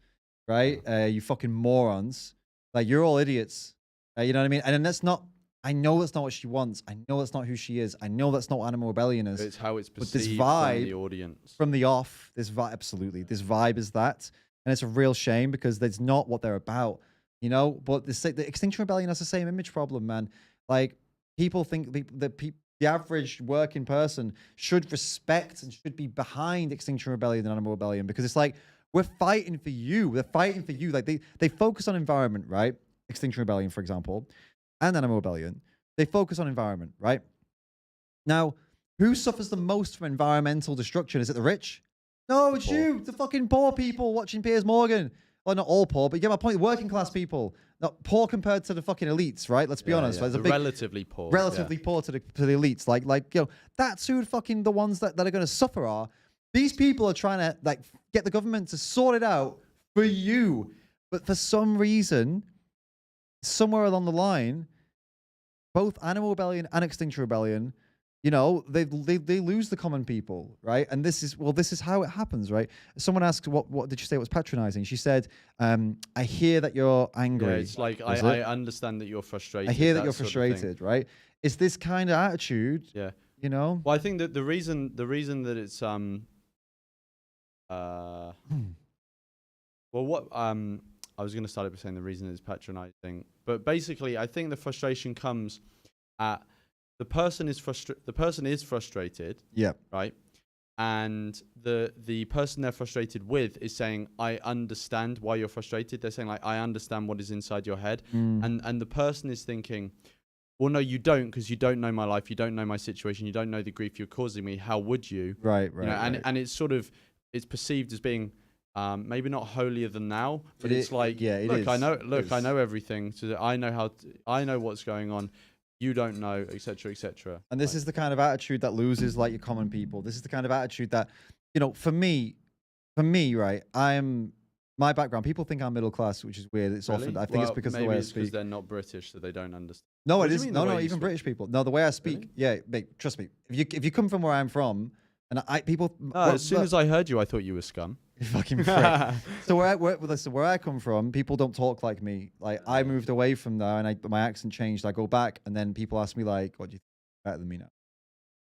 right? You fucking morons. Like, you're all idiots. You know what I mean? And then that's not. I know that's not what she wants. I know that's not who she is. I know that's not what Animal Rebellion is. It's how it's perceived but this vibe from the audience. From the off, this vibe, absolutely. This vibe is that. And it's a real shame because that's not what they're about, But the Extinction Rebellion has the same image problem, man. Like, people think the average working person should respect and should be behind Extinction Rebellion and Animal Rebellion because it's like, we're fighting for you. We're fighting for you. Like, they focus on environment, right? Extinction Rebellion, for example, and Animal Rebellion. They focus on environment, right? Now, who suffers the most from environmental destruction? Is it the rich? No, it's you, the fucking poor people watching Piers Morgan. Well, not all poor, but you get my point. Working class people, not poor compared to the fucking elites, right? Let's be honest. Yeah. Relatively poor. Relatively poor to the elites. Like that's who fucking the ones that are going to suffer are. These people are trying to like get the government to sort it out for you, but for some reason somewhere along the line, both Animal Rebellion and Extinction Rebellion, you know, they lose the common people, right? And this is how it happens, right? Someone asked, what did you say was patronizing? She said, I hear that you're angry. Yeah, it's like, I understand that you're frustrated. I hear that you're frustrated, right? It's this kind of attitude, yeah, you know? Well, I think that the reason that it's, well, what, I was going to start by saying the reason it's patronizing, but basically I think the frustration comes at the person is frustrated. Yeah. Right. And the person they're frustrated with is saying, I understand why you're frustrated. They're saying, like, I understand what is inside your head. And the person is thinking, well, no, you don't, because you don't know my life. You don't know my situation. You don't know the grief you're causing me. How would you? Right. You know, and it's sort of, it's perceived as being maybe not holier than thou, but it's like, look, I know everything. So I know what's going on. You don't know, etc., etc. And this is the kind of attitude that loses like your common people. This is the kind of attitude that, you know, for me, right, my background, people think I'm middle class, which is weird. It's often, I think it's because of the way I speak. Because they're not British, so they don't understand. No, it is. No, even British people. No, the way I speak. Really? Yeah, mate, trust me. If you come from where I'm from, and as soon as I heard you, I thought you were scum. You fucking prick. So where I come from, people don't talk like me. Like, I moved away from there, and my accent changed. I go back, and then people ask me like, "What do you think better than me now?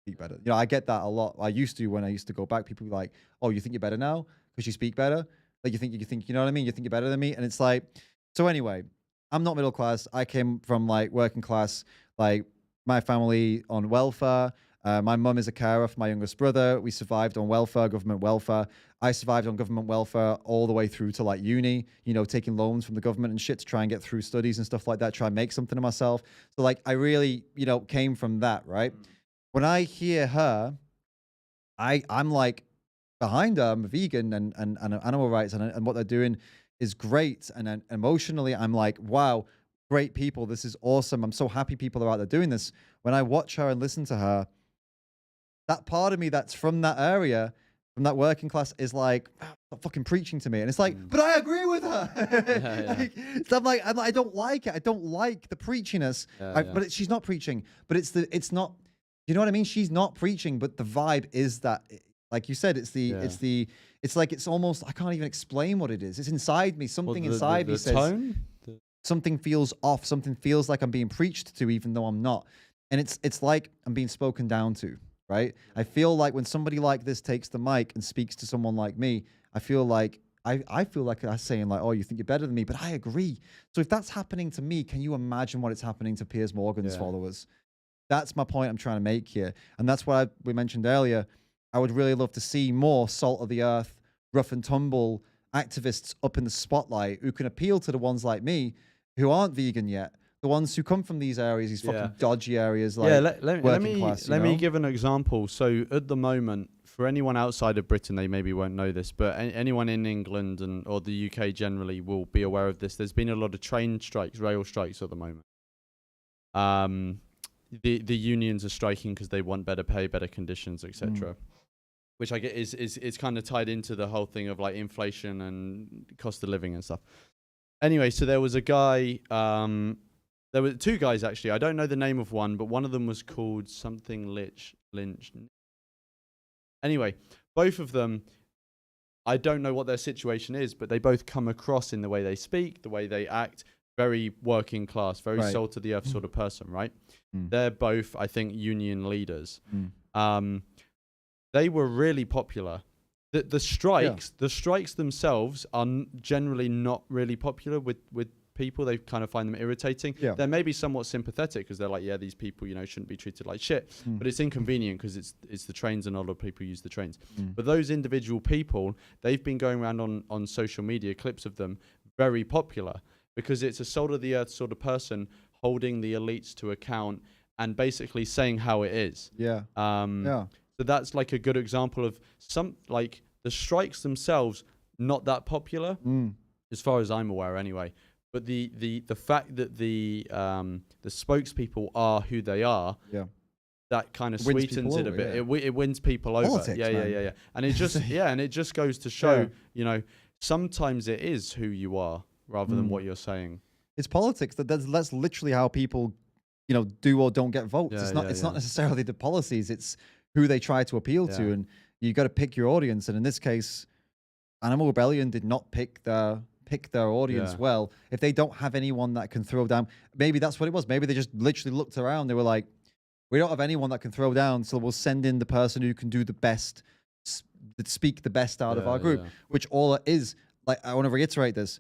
Speak better." You know, I get that a lot. I used to when I used to go back. People be like, "Oh, you think you're better now because you speak better? Like you think you know what I mean? You think you're better than me?" And it's like, so anyway, I'm not middle class. I came from like working class. Like my family on welfare. My mum is a carer for my youngest brother. We survived on welfare, government welfare. I survived on government welfare all the way through to like uni, you know, taking loans from the government and shit to try and get through studies and stuff like that, try and make something of myself. So like, I really, you know, came from that, right? When I hear her, I'm like behind her. I'm a vegan and animal rights and what they're doing is great. And then emotionally, I'm like, wow, great people. This is awesome. I'm so happy people are out there doing this. When I watch her and listen to her, that part of me that's from that area, from that working class, is like, stop fucking preaching to me. And it's like, but I agree with her. Like, so I'm like, I don't like it. I don't like the preachiness. But she's not preaching. But it's not, you know what I mean? She's not preaching, but the vibe is that, like you said, it's like, it's almost, I can't even explain what it is. It's inside me. Something inside me says, tone? Something feels off. Something feels like I'm being preached to, even though I'm not. And it's like I'm being spoken down to. Right? I feel like when somebody like this takes the mic and speaks to someone like me, I feel like I'm saying like, oh, you think you're better than me, but I agree. So if that's happening to me, can you imagine what it's happening to Piers Morgan's followers? That's my point I'm trying to make here. And that's what we mentioned earlier. I would really love to see more salt of the earth, rough and tumble activists up in the spotlight who can appeal to the ones like me who aren't vegan yet. The ones who come from these areas, these fucking dodgy areas, like let me give an example. So at the moment, for anyone outside of Britain, they maybe won't know this, but anyone in England or the UK generally will be aware of this. There's been a lot of train strikes, rail strikes at the moment. The unions are striking because they want better pay, better conditions, etc. Which I get is kind of tied into the whole thing of like inflation and cost of living and stuff. Anyway, so there was a guy. There were two guys, actually. I don't know the name of one, but one of them was called something Lynch. Anyway, both of them, I don't know what their situation is, but they both come across in the way they speak, the way they act, very working class, very salt of the earth sort of person, right? They're both, I think, union leaders. They were really popular. The strikes themselves are generally not really popular with people. They kind of find them irritating. They're maybe somewhat sympathetic because they're like, yeah, these people, you know, shouldn't be treated like shit. But it's inconvenient because it's the trains and a lot of people use the trains. But those individual people, they've been going around on social media, clips of them, very popular because it's a salt of the earth sort of person holding the elites to account and basically saying how it is. So that's like a good example of some, like the strikes themselves, not that popular as far as I'm aware anyway. But the fact that the spokespeople are who they are, that kind of sweetens it a bit. It wins people over. Politics, yeah. And it just and it just goes to show, you know, sometimes it is who you are rather than what you're saying. It's politics. That's literally how people, you know, do or don't get votes. Yeah, It's not necessarily the policies. It's who they try to appeal to, and you got to pick your audience. And in this case, Animal Rebellion did not pick their audience well. If they don't have anyone that can throw down, maybe that's what it was. Maybe they just literally looked around. They were like, we don't have anyone that can throw down, so we'll send in the person who can do the best, speak the best out of our group. Which all it is, like, I want to reiterate this.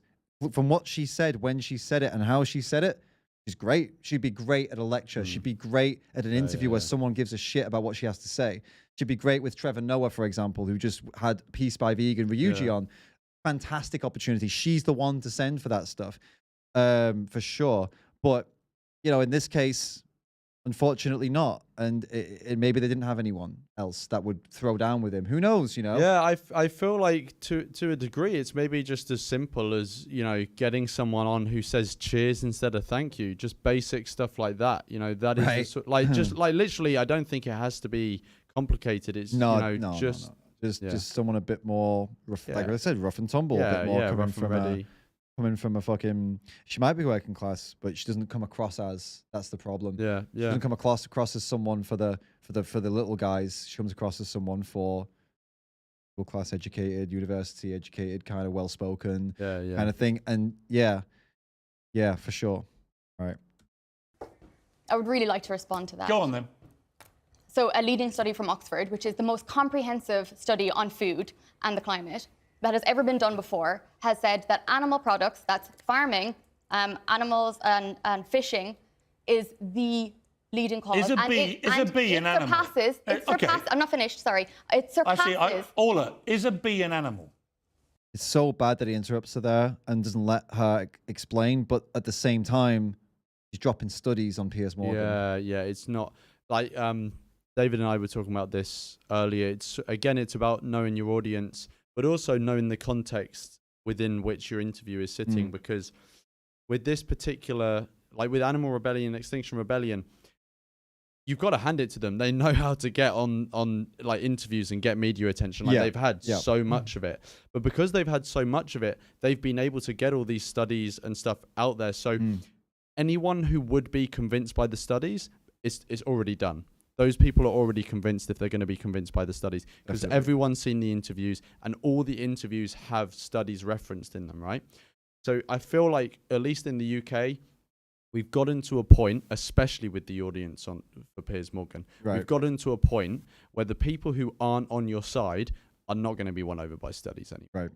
From what she said, when she said it, and how she said it, she's great. She'd be great at a lecture. She'd be great at an interview where someone gives a shit about what she has to say. She'd be great with Trevor Noah, for example, who just had Peace by Vegan Ryuji on. Fantastic opportunity. She's the one to send for that stuff, for sure. But, you know, in this case, unfortunately not. And maybe they didn't have anyone else that would throw down with him. Who knows, you know? Yeah, I feel like to a degree, it's maybe just as simple as, you know, getting someone on who says cheers instead of thank you. Just basic stuff like that. You know, that is just like literally, I don't think it has to be complicated. It's, just someone a bit more, like I said, rough and tumble. A bit more coming from a fucking, she might be working class, but she doesn't come across as, that's the problem. She doesn't come across as someone for the little guys. She comes across as someone for middle class educated, university educated, kind of well spoken kind of thing. And yeah, for sure. All right. I would really like to respond to that. Go on then. So a leading study from Oxford, which is the most comprehensive study on food and the climate that has ever been done before, has said that animal products, that's farming, animals and fishing, is the leading cause. Is a bee an animal? I'm not finished, sorry. It surpasses... Actually, Ola, is a bee an animal? It's so bad that he interrupts her there and doesn't let her explain, but at the same time, he's dropping studies on Piers Morgan. Yeah, it's not... Like, David and I were talking about this earlier. It's about knowing your audience, but also knowing the context within which your interview is sitting. Because with this particular, like with Animal Rebellion, Extinction Rebellion, you've got to hand it to them. They know how to get on like interviews and get media attention. Like they've had so much of it. But because they've had so much of it, they've been able to get all these studies and stuff out there. So anyone who would be convinced by the studies, it's already done. Those people are already convinced if they're going to be convinced by the studies, because everyone's seen the interviews and all the interviews have studies referenced in them, right? So I feel like, at least in the UK, we've gotten to a point, especially with the audience for Piers Morgan, we've gotten to a point where the people who aren't on your side are not going to be won over by studies anymore.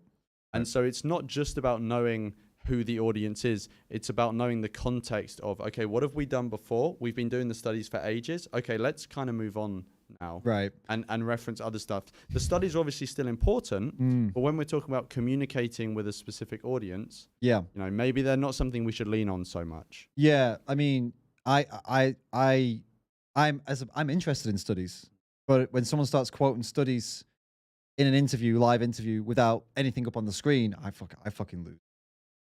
And so it's not just about knowing who the audience is, it's about knowing the context of, okay, what have we done before? We've been doing the studies for ages. Okay, let's kind of move on now. And reference other stuff. The studies are obviously still important, but when we're talking about communicating with a specific audience, you know, maybe they're not something we should lean on so much. Yeah, I mean, I'm interested in studies, but when someone starts quoting studies in an interview, live interview, without anything up on the screen, I fucking lose.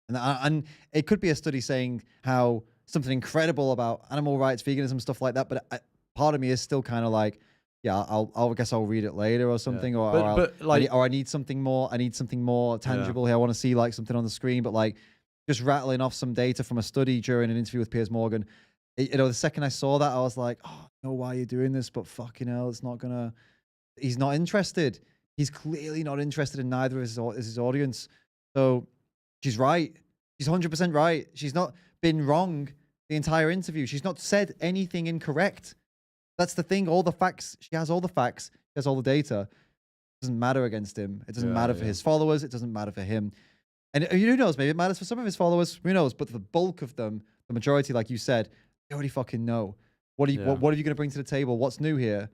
And it could be a study saying how something incredible about animal rights, veganism, stuff like that. But part of me is still kind of like, yeah, I guess I'll read it later or something, or I need something more. I need something more tangible here. I want to see like something on the screen. But like just rattling off some data from a study during an interview with Piers Morgan, you know, the second I saw that, I was like, oh, I know why you're doing this, but fucking hell, it's not gonna. He's not interested. He's clearly not interested in neither of his audience. So. She's right. She's 100% right. She's not been wrong the entire interview. She's not said anything incorrect. That's the thing. All the facts. She has all the facts. She has all the data. It doesn't matter against him. It doesn't matter for his followers. It doesn't matter for him. And who knows? Maybe it matters for some of his followers. Who knows? But the bulk of them, the majority, like you said, they already fucking know. What are you going to bring to the table? What's new here?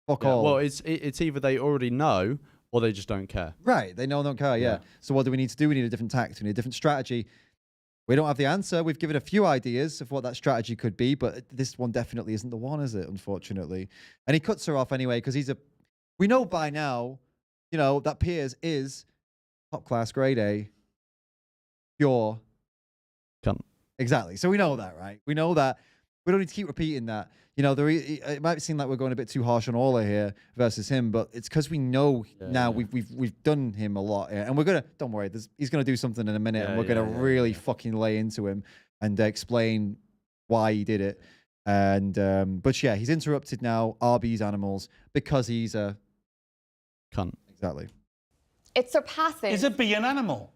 Fuck all. Well, it's either they already know, or they just don't care. Right. They don't care, yeah. So what do we need to do? We need a different tact. We need a different strategy. We don't have the answer. We've given a few ideas of what that strategy could be, but this one definitely isn't the one, is it? Unfortunately. And he cuts her off anyway, because we know by now, you know, that Piers is top class grade A, pure. Cunt. Exactly. So we know that, right? We know that. We don't need to keep repeating that. You know, it might seem like we're going a bit too harsh on Ola here versus him, but it's because we know now we've done him a lot, and we're gonna. Don't worry, he's gonna do something in a minute, and we're gonna really fucking lay into him and explain why he did it. And but yeah, he's interrupted now. Arby's animals because he's a cunt. Exactly. It surpasses. Is a bee an animal?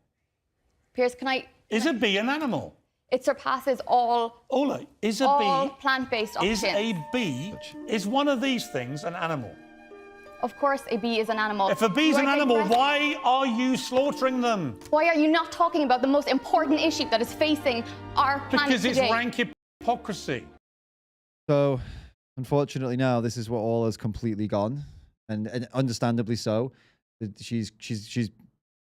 Piers, Is a bee an animal? It surpasses all. Ola, is a all bee plant-based options. Is one of these things an animal? Of course, a bee is an animal. If a bee is an animal, why are you slaughtering them? Why are you not talking about the most important issue that is facing our planet Because it's today? rank hypocrisy. So, unfortunately, now this is what Ola's completely gone, and understandably so. She's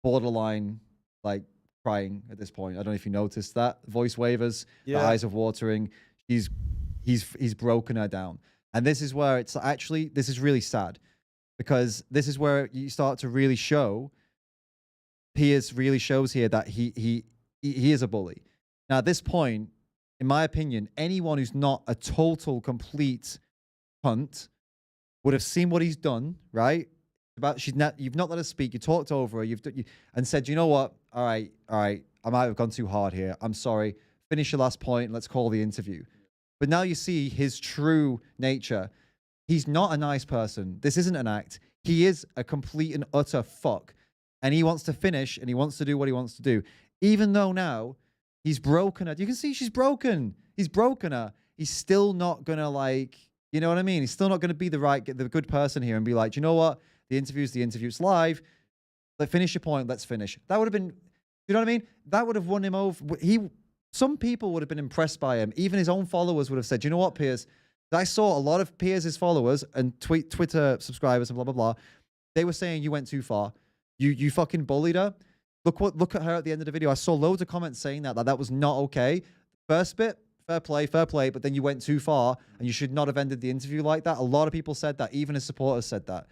borderline like crying at this point. I don't know if you noticed that. Voice wavers, the eyes are watering. He's broken her down, and this is where it's actually this is really sad, because this is where you start to really show. Piers really shows here that he is a bully. Now, at this point, in my opinion, anyone who's not a total, complete cunt would have seen what he's done, right? You've not let her speak. You talked over her. And said, you know what? All right. I might have gone too hard here. I'm sorry. Finish your last point and let's call the interview. But now you see his true nature. He's not a nice person. This isn't an act. He is a complete and utter fuck. And he wants to finish and he wants to do what he wants to do. Even though now he's broken her. You can see she's broken. He's broken her. He's still not going to like, you know what I mean? He's still not going to be the good person here and be like, you know what? The interview's It's live. Let's finish your point. Let's finish. That would have been, you know what I mean? That would have won him over. Some people would have been impressed by him. Even his own followers would have said, you know what, Piers? I saw a lot of Piers' followers and Twitter subscribers and blah, blah, blah. They were saying you went too far. You fucking bullied her. Look at her at the end of the video. I saw loads of comments saying that was not okay. First bit, fair play, but then you went too far and you should not have ended the interview like that. A lot of people said that. Even his supporters said that.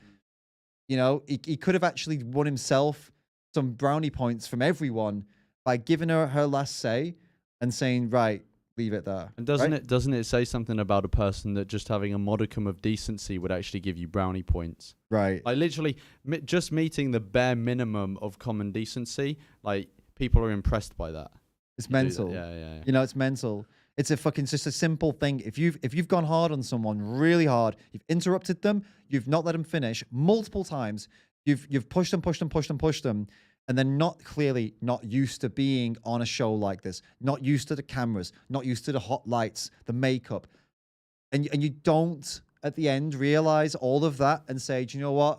You know, he could have actually won himself some brownie points from everyone by giving her last say and saying, right, leave it there. And doesn't it say something about a person that just having a modicum of decency would actually give you brownie points? Right. Like literally just meeting the bare minimum of common decency, like people are impressed by that. It's mental. Yeah. You know, it's mental. It's just a simple thing. If you've gone hard on someone, really hard, you've interrupted them, you've not let them finish multiple times, you've pushed them, and they're not used to being on a show like this, not used to the cameras, not used to the hot lights, the makeup, and you don't at the end realize all of that and say, do you know what?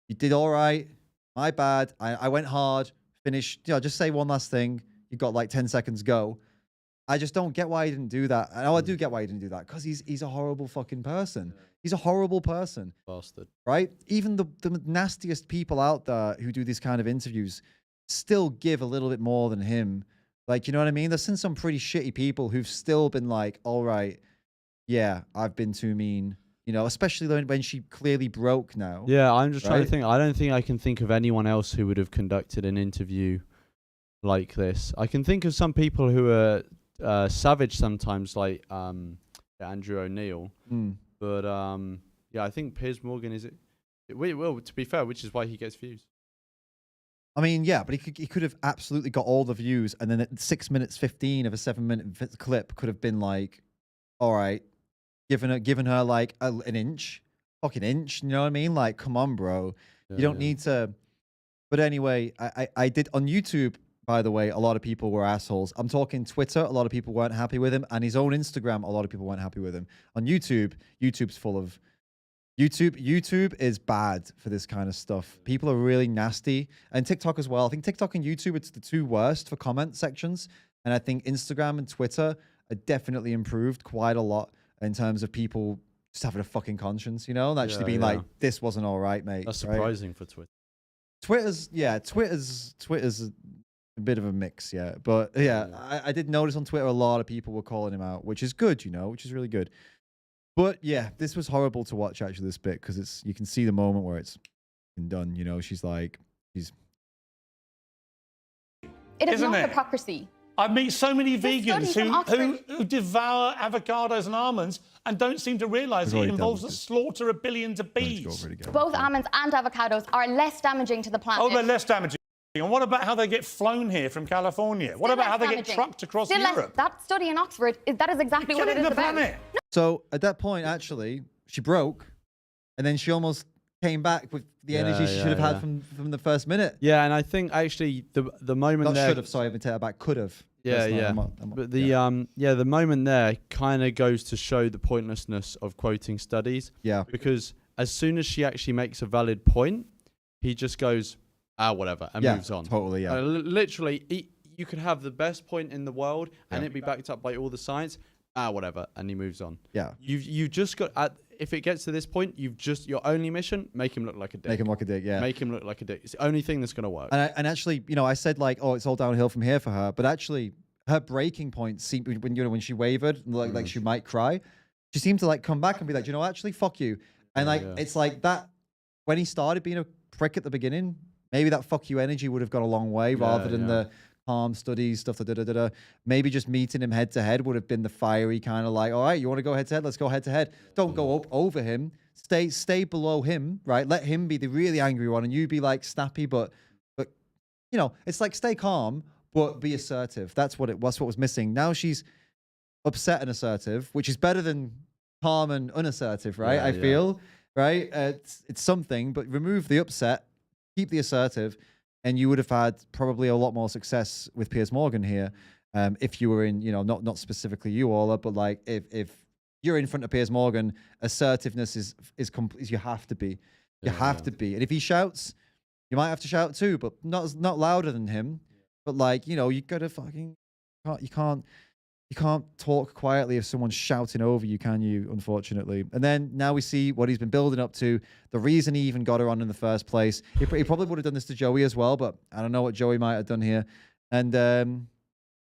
You did all right. My bad. I went hard. Finish. You know, just say one last thing. You got like 10 seconds. Go. I just don't get why he didn't do that. I do get why he didn't do that, because he's a horrible fucking person. He's a horrible person. Bastard. Right? Even the nastiest people out there who do these kind of interviews still give a little bit more than him. Like, you know what I mean? There's been some pretty shitty people who've still been like, all right, yeah, I've been too mean. You know, especially when she clearly broke now. Yeah, I'm just trying to think. I don't think I can think of anyone else who would have conducted an interview like this. I can think of some people who are savage sometimes, like Andrew O'Neill. But yeah, I think Piers Morgan is it. Well, to be fair, which is why he gets views. I mean, yeah, but he could have absolutely got all the views, and then at 6 minutes 15 of a 7-minute clip could have been like, all right, given her like an inch, fucking inch. You know what I mean? Like, come on, bro. You don't need to. But anyway, I did on YouTube. By the way, a lot of people were assholes. I'm talking Twitter. A lot of people weren't happy with him, and his own Instagram. A lot of people weren't happy with him. On YouTube's full of. YouTube is bad for this kind of stuff. People are really nasty, and TikTok as well. I think TikTok and YouTube, it's the two worst for comment sections, and I think Instagram and Twitter are definitely improved quite a lot in terms of people just having a fucking conscience, you know, and actually being like, this wasn't all right, mate. That's surprising for Twitter. Twitter's a bit of a mix, yeah. But yeah, I did notice on Twitter a lot of people were calling him out, which is good, you know, which is really good. But yeah, this was horrible to watch actually, this bit, because you can see the moment where it's been done, you know. It is not hypocrisy. I meet so many This vegans study from who devour avocados and almonds and don't seem to realise it involves the slaughter of billions of bees. Both almonds and avocados are less damaging to the planet. Oh, they're less damaging. And what about how they get flown here from California? What about how they get trucked across Europe? That study in Oxford, that is exactly what it is about. No. So at that point, actually, she broke, and then she almost came back with the energy she should have had from the first minute. Yeah, and I think actually the moment Not there should have. Sorry, I take that back. Could have. But the moment there kind of goes to show the pointlessness of quoting studies. Yeah. Because as soon as she actually makes a valid point, he just goes, whatever, and moves on. Totally, yeah. Literally, you could have the best point in the world and it be backed up by all the science. Whatever, and he moves on. Yeah. You just got if it gets to this point, your only mission, make him look like a dick. Make him look like a dick, yeah. Make him look like a dick. It's the only thing that's gonna work. And actually, I said like, oh, it's all downhill from here for her, but actually, her breaking point seemed when she wavered, like she might cry. She seemed to like come back and be like, actually, fuck you. And it's like that when he started being a prick at the beginning, maybe that fuck you energy would have gone a long way rather than the calm studies stuff. Maybe just meeting him head to head would have been the fiery kind of like, all right, you want to go head to head? Let's go head to head. Don't go up over him. Stay below him, right? Let him be the really angry one, and you be like snappy, but it's like stay calm, but be assertive. That's what was missing. Now she's upset and assertive, which is better than calm and unassertive, right? I feel, right? It's something, but remove the upset, keep the assertive, and you would have had probably a lot more success with Piers Morgan here, if you were in, not specifically you, Ola, but like if you're in front of Piers Morgan, assertiveness is you have to be, to be, and if he shouts, you might have to shout too, but not louder than him. But like you gotta fucking you can't talk quietly if someone's shouting over you, can you? Unfortunately. And then now we see what he's been building up to. The reason he even got her on in the first place. He probably would have done this to Joey as well, but I don't know what Joey might have done here. And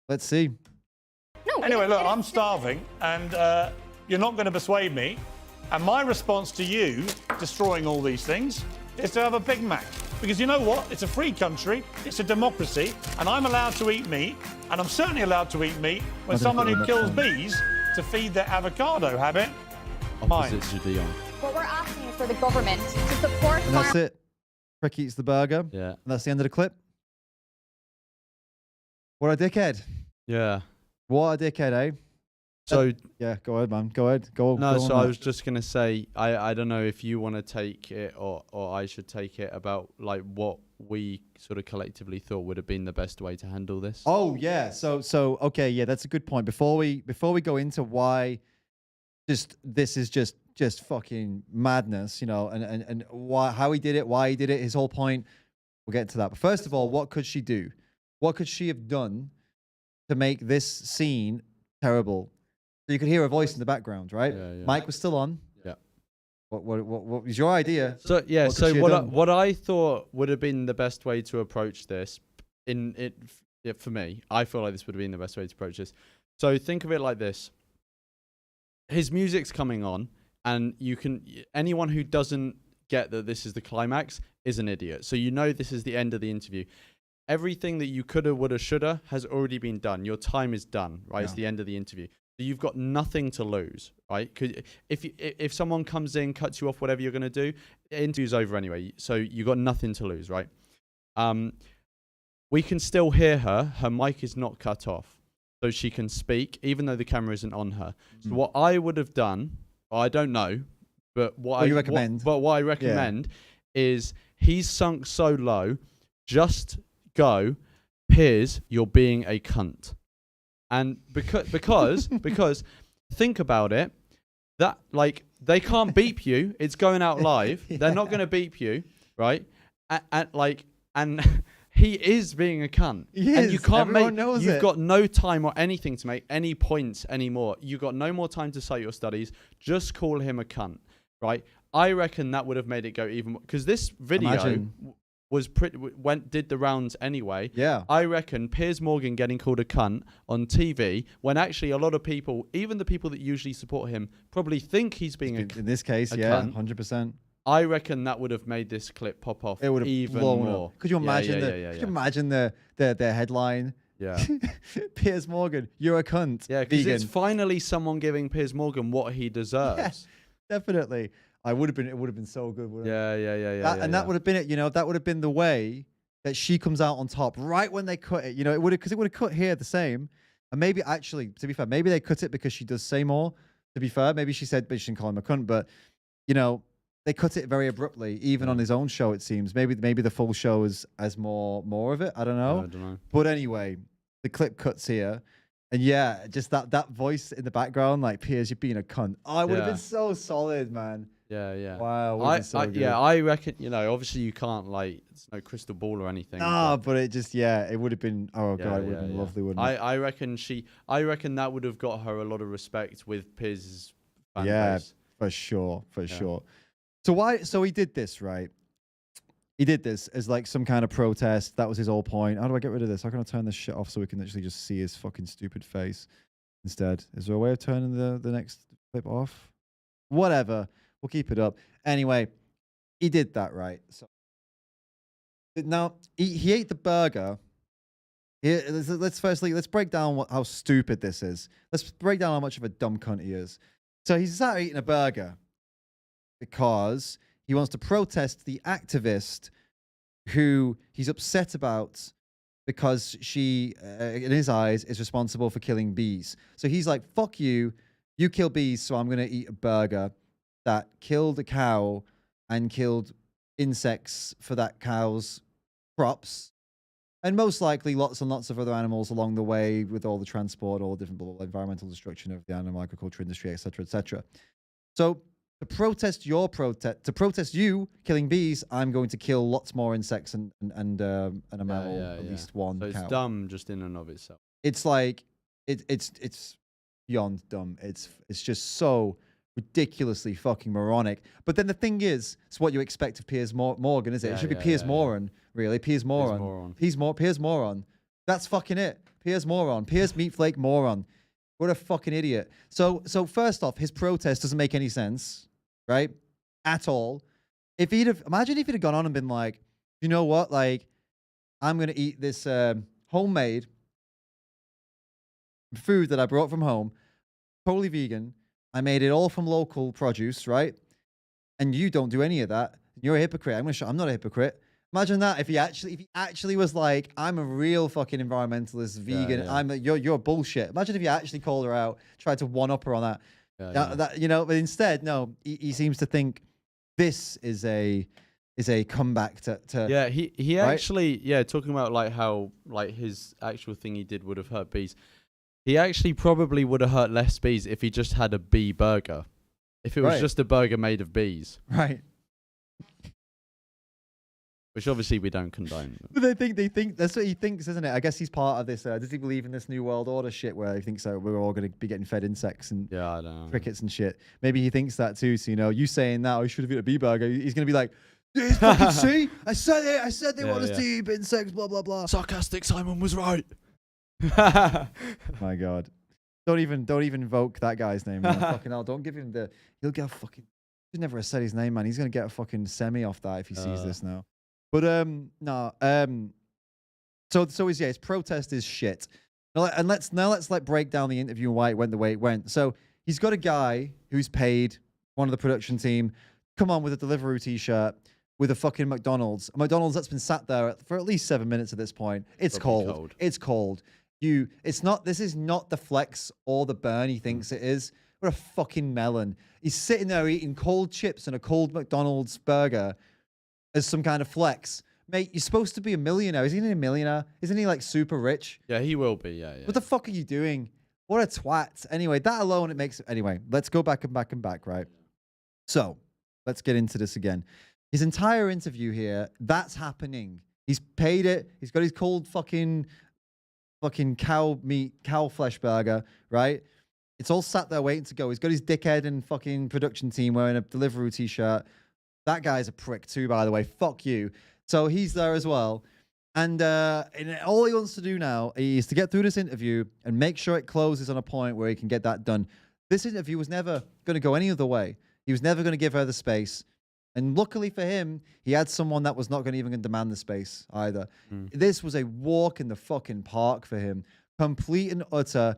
let's see. No. Anyway, look, I'm starving, and you're not going to persuade me. And my response to you destroying all these things is to have a Big Mac. Because you know what? It's a free country, it's a democracy, and I'm allowed to eat meat, and I'm certainly allowed to eat meat when someone who kills bees to feed their avocado habit. Opposite Gideon. What we're asking is for the government to support and that's it. Crick eats the burger. Yeah. And that's the end of the clip. What a dickhead. Yeah. What a dickhead, eh? So yeah, go ahead, man. Go ahead. Go. No, go so on I was just gonna say, I don't know if you want to take it or I should take it about like what we sort of collectively thought would have been the best way to handle this. Oh yeah. So okay, yeah, that's a good point. Before we go into this is just fucking madness, and how he did it, his whole point. We'll get into that. But first of all, what could she do? What could she have done to make this scene terrible? So you could hear a voice in the background, right? Yeah. Mic was still on. Yeah. What was your idea? So yeah, what I thought would have been the best way to approach this, for me, I feel like this would have been the best way to approach this. So think of it like this: his music's coming on, and anyone who doesn't get that this is the climax is an idiot. So this is the end of the interview. Everything that you coulda, woulda, shoulda has already been done. Your time is done, right? Yeah. It's the end of the interview. So you've got nothing to lose, right? Because if someone comes in, cuts you off, whatever you're going to do, the interview's over anyway. So you've got nothing to lose, right? We can still hear her. Her mic is not cut off. So she can speak, even though the camera isn't on her. Mm. So what I would have done, I don't know, but what I recommend is he's sunk so low, just go, Piers, you're being a cunt. And because think about it, that like they can't beep you. It's going out live. They're not going to beep you, right? And he is being a cunt. And you can't you've got no time or anything to make any points anymore. You've got no more time to cite your studies. Just call him a cunt, right? I reckon that would have made it go even more, because this video did the rounds anyway. Yeah. I reckon Piers Morgan getting called a cunt on TV, when actually a lot of people, even the people that usually support him, probably think he's being in this case, cunt. 100%. I reckon that would have made this clip pop off. It would have even more. Could you imagine Could you imagine the headline? Yeah. Piers Morgan, you're a cunt. Yeah, because vegan. it's finally someone giving Piers Morgan what he deserves. Yeah, definitely. It would have been so good, wouldn't it? Yeah. That would have been it, that would have been the way that she comes out on top right when they cut it. It would have, because it would have cut here the same. And maybe actually, to be fair, maybe they cut it because she does say more. To be fair, maybe she said, but she didn't call him a cunt, but they cut it very abruptly, even on his own show, it seems. Maybe the full show has more of it. I don't know. I don't know. But anyway, the clip cuts here. And yeah, just that voice in the background, like, Piers, you're being a cunt. Oh, it would have been so solid, man. Yeah. Wow. I reckon, obviously you can't, it's no crystal ball or anything. No, but it just, it would have been, God, it would have been lovely, wouldn't it? I reckon that would have got her a lot of respect with Piers' fan base. For sure. So he did this, right? He did this as like some kind of protest. That was his whole point. How do I get rid of this? How can I turn this shit off so we can actually just see his fucking stupid face instead? Is there a way of turning the next clip off? Whatever. We'll keep it up. Anyway, he did that, right? So now he ate the burger. Let's break down how stupid this is. Let's break down how much of a dumb cunt he is. So he's sat eating a burger because he wants to protest the activist who he's upset about because she, in his eyes, is responsible for killing bees. So he's like, fuck you, you kill bees, so I'm going to eat a burger that killed a cow and killed insects for that cow's crops. And most likely lots and lots of other animals along the way with all the transport, all the different environmental destruction of the animal agriculture industry, etc., etc. So to protest you killing bees, I'm going to kill lots more insects and a mammal, at least one cow. So it's dumb just in and of itself. It's like it's beyond dumb. It's just so ridiculously fucking moronic. But then the thing is, it's what you expect of Piers Morgan, is it? It should be Piers Moron, really. Piers Moron. Piers Moron. That's fucking it. Piers Moron. Piers Meatflake Moron. What a fucking idiot. So first off, his protest doesn't make any sense, right? At all. Imagine if he'd have gone on and been like, you know what? Like, I'm gonna eat this homemade food that I brought from home, totally vegan. I made it all from local produce, right? And you don't do any of that. You're a hypocrite. I'm not a hypocrite. Imagine that if he actually was like, I'm a real fucking environmentalist, vegan. You're bullshit. Imagine if you actually called her out, tried to one up her on that. But instead, no, he seems to think this is a comeback to he right? actually talking about how his actual thing he did would have hurt bees. He actually probably would have hurt less bees if he just had a bee burger. If it was just a burger made of bees. Right. Which obviously we don't condone. But they think that's what he thinks, isn't it? I guess he's part of this. Does he believe in this new world order shit where he thinks that we're all going to be getting fed insects and I don't know. crickets and shit? Maybe he thinks that too. So, you saying that, I should have eaten a bee burger. He's going to be like, yeah, fucking see? I said it. I said they want us to eat insects, blah, blah, blah. Sarcastic Simon was right. My God. Don't even invoke that guy's name, man. Fucking hell. Don't give him he'll get a fucking, he never have said his name, man. He's going to get a fucking semi off that if he sees this now. But so his protest is shit. And let's break down the interview and why it went the way it went. So he's got a guy who's paid one of the production team, come on with a Deliveroo t-shirt with a fucking McDonald's that's been sat there for at least 7 minutes at this point. It's cold. It's cold. This is not the flex or the burn he thinks it is. What a fucking melon. He's sitting there eating cold chips and a cold McDonald's burger as some kind of flex. Mate, you're supposed to be a millionaire. Isn't he a millionaire? Isn't he like super rich? Yeah, he will be. Yeah. What the fuck are you doing? What a twat. Anyway, that alone, it makes... Anyway, let's go back, right? So, let's get into this again. His entire interview here, that's happening. He's paid it. He's got his cold fucking cow flesh burger, right? It's all sat there waiting to go. He's got his dickhead and fucking production team wearing a Deliveroo t-shirt. That guy's a prick too, by the way. Fuck you. So he's there as well. And all he wants to do now is to get through this interview and make sure it closes on a point where he can get that done. This interview was never going to go any other way. He was never going to give her the space. And luckily for him, he had someone that was not going to even demand the space either. This was a walk in the fucking park for him. Complete and utter,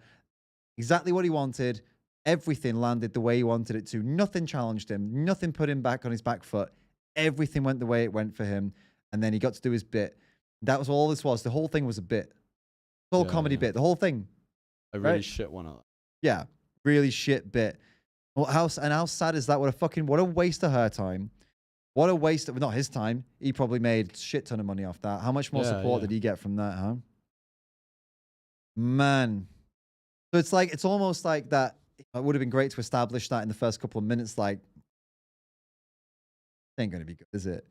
exactly what he wanted. Everything landed the way he wanted it to. Nothing challenged him. Nothing put him back on his back foot. Everything went the way it went for him. And then he got to do his bit. That was all this was. The whole thing was a bit. The whole comedy bit. The whole thing. A really shit one. Yeah. Really shit bit. Well, how sad is that? What a waste of her time. What a waste of, not his time. He probably made a shit ton of money off that. How much more support did he get from that, huh? Man. So it's almost like that. It would have been great to establish that in the first couple of minutes. Like, it ain't going to be good, is it?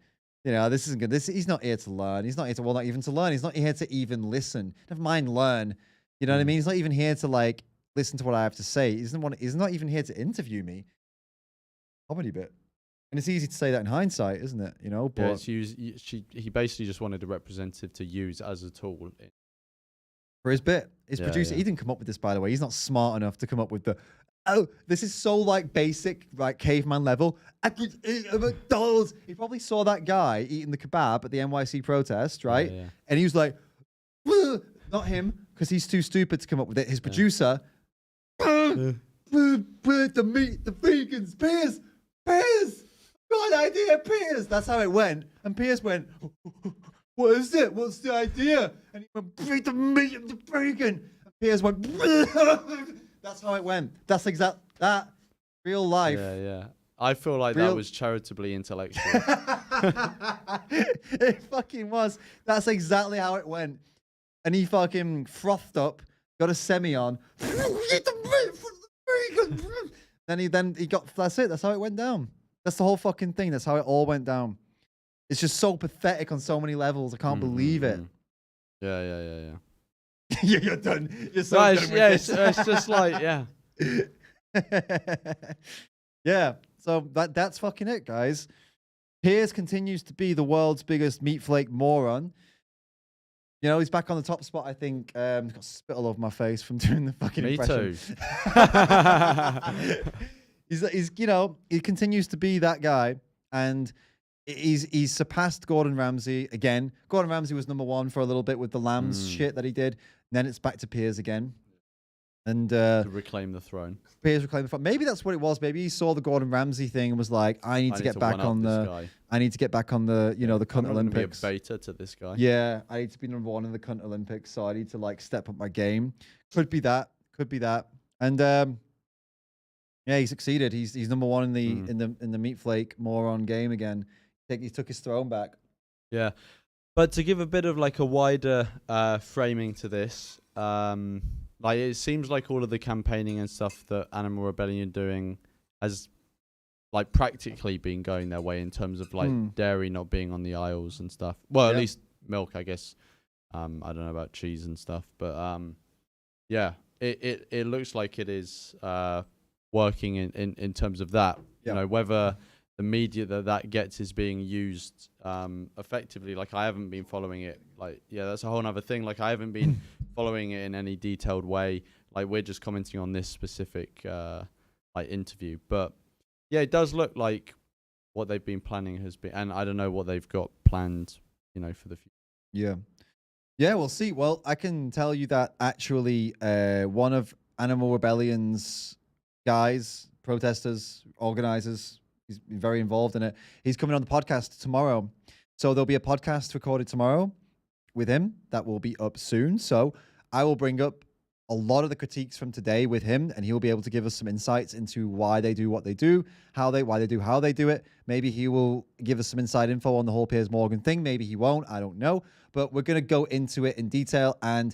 You know, this isn't good. He's not here to learn. He's not here to, well, not even to learn. He's not here to even listen. Never mind learn. You know what I mean? He's not even here to, like, listen to what I have to say. He's not even here to interview me. Comedy bit. And it's easy to say that in hindsight, isn't it? You know, but he basically just wanted a representative to use as a tool for his bit. His producer, he didn't come up with this, by the way. He's not smart enough to come up with the, oh, this is so like basic, like caveman level. I could eat a McDonald's. He probably saw that guy eating the kebab at the NYC protest, right? Yeah. And he was like, not him, because he's too stupid to come up with it. His producer, the meat, the vegans, Piers, good idea, Piers. That's how it went. And Piers went, what is it? What's the idea? And he went, beat the meat of the vegan. And Piers went, that's how it went. That's that. Real life. Yeah. I feel like that was charitably intellectual. It fucking was. That's exactly how it went. And he fucking frothed up, got a semi on. Then he got, that's it. That's how it went down. That's the whole fucking thing. That's how it all went down. It's just so pathetic on so many levels. I can't believe it. Yeah. You're done. You're so done with this. It's just like, yeah. Yeah. So that's fucking it, guys. Piers continues to be the world's biggest meat flake moron. You know, he's back on the top spot, I think. He's got spit all over my face from doing the fucking impression. Me too. He's you know, he continues to be that guy, and he's surpassed Gordon Ramsay again. Gordon Ramsay was #1 for a little bit with the lambs shit that he did. And then it's back to Piers again. And to reclaim the throne. Piers reclaimed the throne. Maybe that's what it was. Maybe he saw the Gordon Ramsay thing and was like, I need to get back on the you know, the cunt Olympics. Be a beta to this guy. Yeah, I need to be #1 in the cunt Olympics, so I need to like step up my game. Could be that. And yeah, he succeeded. He's #1 in the meat flake moron game again. He took his throne back. Yeah. But to give a bit of like a wider framing to this, like it seems like all of the campaigning and stuff that Animal Rebellion doing has like practically been going their way in terms of like dairy not being on the aisles and stuff. Well, at least milk, I guess. I don't know about cheese and stuff, but yeah, it looks like it is working in terms of that. You know, whether the media that gets is being used effectively. Like I haven't been following it. Like, yeah, that's a whole other thing. Like I haven't been following it in any detailed way. Like we're just commenting on this specific like interview. But yeah, it does look like what they've been planning has been, and I don't know what they've got planned, you know, for the future. Yeah. Yeah, we'll see. Well, I can tell you that actually one of Animal Rebellion's guys, protesters, organizers, he's been very involved in it. He's coming on the podcast tomorrow. So there'll be a podcast recorded tomorrow with him that will be up soon. So I will bring up a lot of the critiques from today with him, and he'll be able to give us some insights into why they do what they do, how they do it. Maybe he will give us some inside info on the whole Piers Morgan thing. Maybe he won't. I don't know. But we're going to go into it in detail, and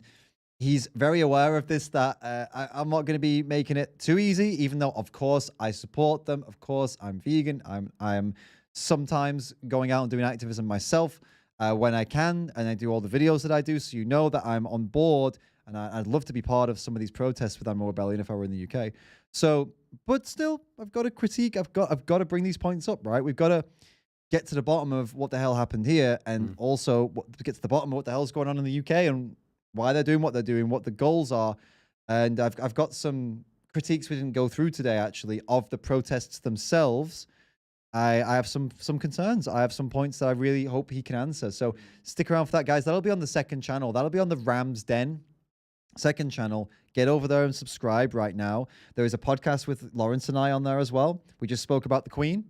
he's very aware of this, that I'm not going to be making it too easy, even though, of course, I support them. Of course, I'm vegan. I'm sometimes going out and doing activism myself when I can, and I do all the videos that I do, so you know that I'm on board, and I'd love to be part of some of these protests with Animal Rebellion if I were in the UK. So, but still, I've got to critique. I've got to bring these points up, right? We've got to get to the bottom of what the hell happened here, and also get to the bottom of what the hell's going on in the UK and why they're doing what they're doing, what the goals are. And I've got some critiques we didn't go through today, actually, of the protests themselves. I have some concerns. I have some points that I really hope he can answer. So stick around for that, guys. That'll be on the second channel. That'll be on the Rams Den second channel. Get over there and subscribe right now. There is a podcast with Lawrence and I on there as well. We just spoke about the Queen.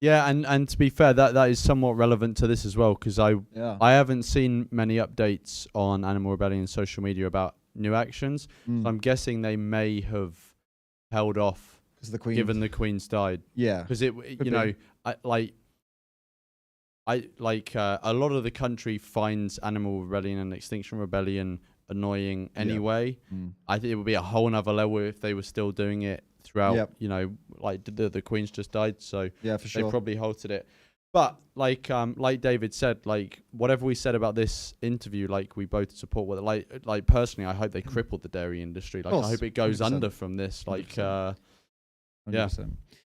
Yeah, and to be fair, that is somewhat relevant to this as well, because I haven't seen many updates on Animal Rebellion social media about new actions. So I'm guessing they may have held off given the Queen's died. Yeah, because a lot of the country finds Animal Rebellion and Extinction Rebellion annoying anyway. I think it would be a whole nother level if they were still doing it throughout. You know, like the Queen's just died, so yeah, for sure, they probably halted it. But like David said, like whatever we said about this interview, like we both support with it. Like personally, I hope they crippled the dairy industry. Like I hope it goes 100%. Under from this. Like 100%. Yeah.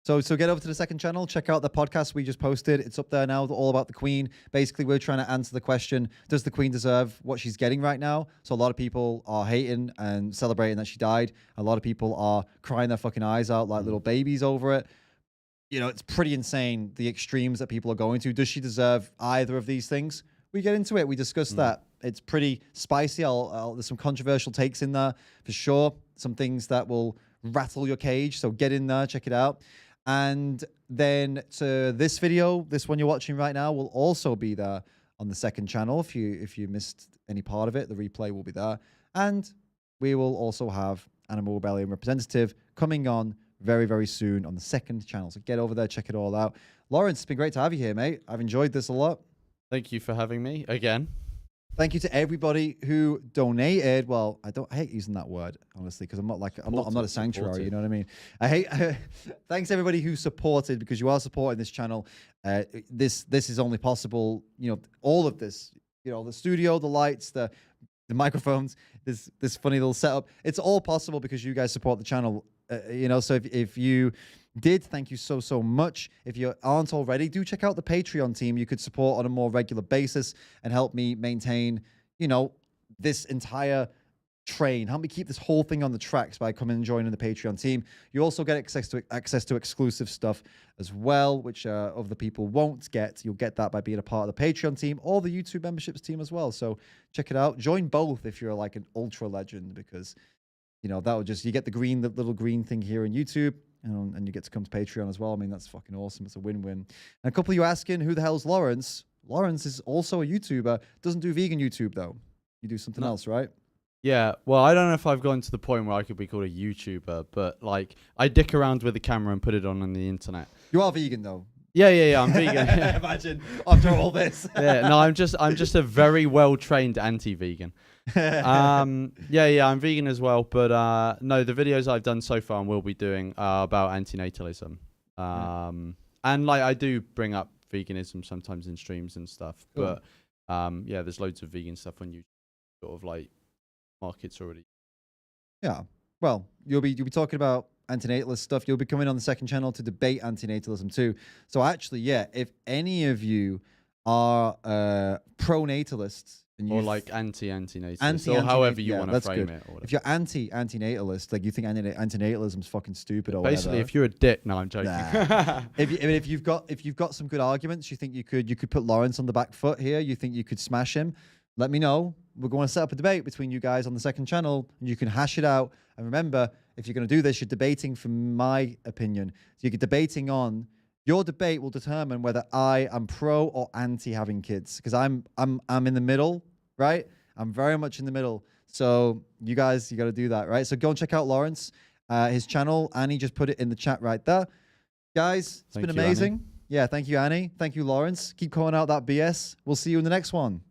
So get over to the second channel, check out the podcast we just posted. It's up there now, all about the Queen. Basically, we're trying to answer the question, does the Queen deserve what she's getting right now? So a lot of people are hating and celebrating that she died. A lot of people are crying their fucking eyes out like little babies over it. You know, it's pretty insane, the extremes that people are going to. Does she deserve either of these things? We get into it. We discuss that. It's pretty spicy. There's some controversial takes in there for sure. Some things that will rattle your cage. So get in there, check it out. And then to this video, this one you're watching right now, will also be there on the second channel. If you missed any part of it, the replay will be there. And we will also have Animal Rebellion representative coming on very, very soon on the second channel. So get over there, check it all out. Lawrence, it's been great to have you here, mate. I've enjoyed this a lot. Thank you for having me again. Thank you to everybody who donated. Well, I hate using that word, honestly, because I'm not a sanctuary, you know what I mean? Thanks everybody who supported, because you are supporting this channel. This is only possible, you know, all of this, you know, the studio, the lights, the microphones, this funny little setup. It's all possible because you guys support the channel. You know, so if you did, thank you so much. If you aren't already, do check out the Patreon team. You could support on a more regular basis and help me maintain, you know, this entire train. Help me keep this whole thing on the tracks by coming and joining the Patreon team. You also get access to exclusive stuff as well, which other people won't get. You'll get that by being a part of the Patreon team or the YouTube memberships team as well. So check it out. Join both if you're like an ultra legend, because you know, that would just, you get the little green thing here on YouTube, and you get to come to Patreon as well. I mean, that's fucking awesome. It's a win-win. And a couple of you asking, who the hell's Lawrence? Lawrence is also a YouTuber. Doesn't do vegan YouTube, though. You do something else, right? Yeah. Well, I don't know if I've gotten to the point where I could be called a YouTuber, but like, I dick around with the camera and put it on the internet. You are vegan, though. Yeah, I'm vegan. Imagine after all this. Yeah, no, I'm just a very well-trained anti-vegan. I'm vegan as well, but no, the videos I've done so far and will be doing are about antinatalism. And like I do bring up veganism sometimes in streams and stuff, but yeah, there's loads of vegan stuff on YouTube, sort of like markets already. Yeah. Well, you'll be talking about antinatalist stuff. You'll be coming on the second channel to debate antinatalism too. So actually, yeah, if any of you are pro-natalists, or like anti-antinatalist, or however you want to frame it. Or if you're anti-antinatalist, like you think antinatalism is fucking stupid or basically, whatever. if you're a dick, no, I'm joking. Nah. if you've got some good arguments, you think you could put Lawrence on the back foot here. You think you could smash him. Let me know. We're going to set up a debate between you guys on the second channel, and you can hash it out. And remember, if you're going to do this, you're debating from my opinion. So you're debating on. Your debate will determine whether I am pro or anti having kids, because I'm in the middle, right? I'm very much in the middle. So you got to do that, right? So go and check out Lawrence, his channel. Annie just put it in the chat right there. Guys, it's been amazing. Annie. Yeah, thank you, Annie. Thank you, Lawrence. Keep calling out that BS. We'll see you in the next one.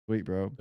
Sweet, bro.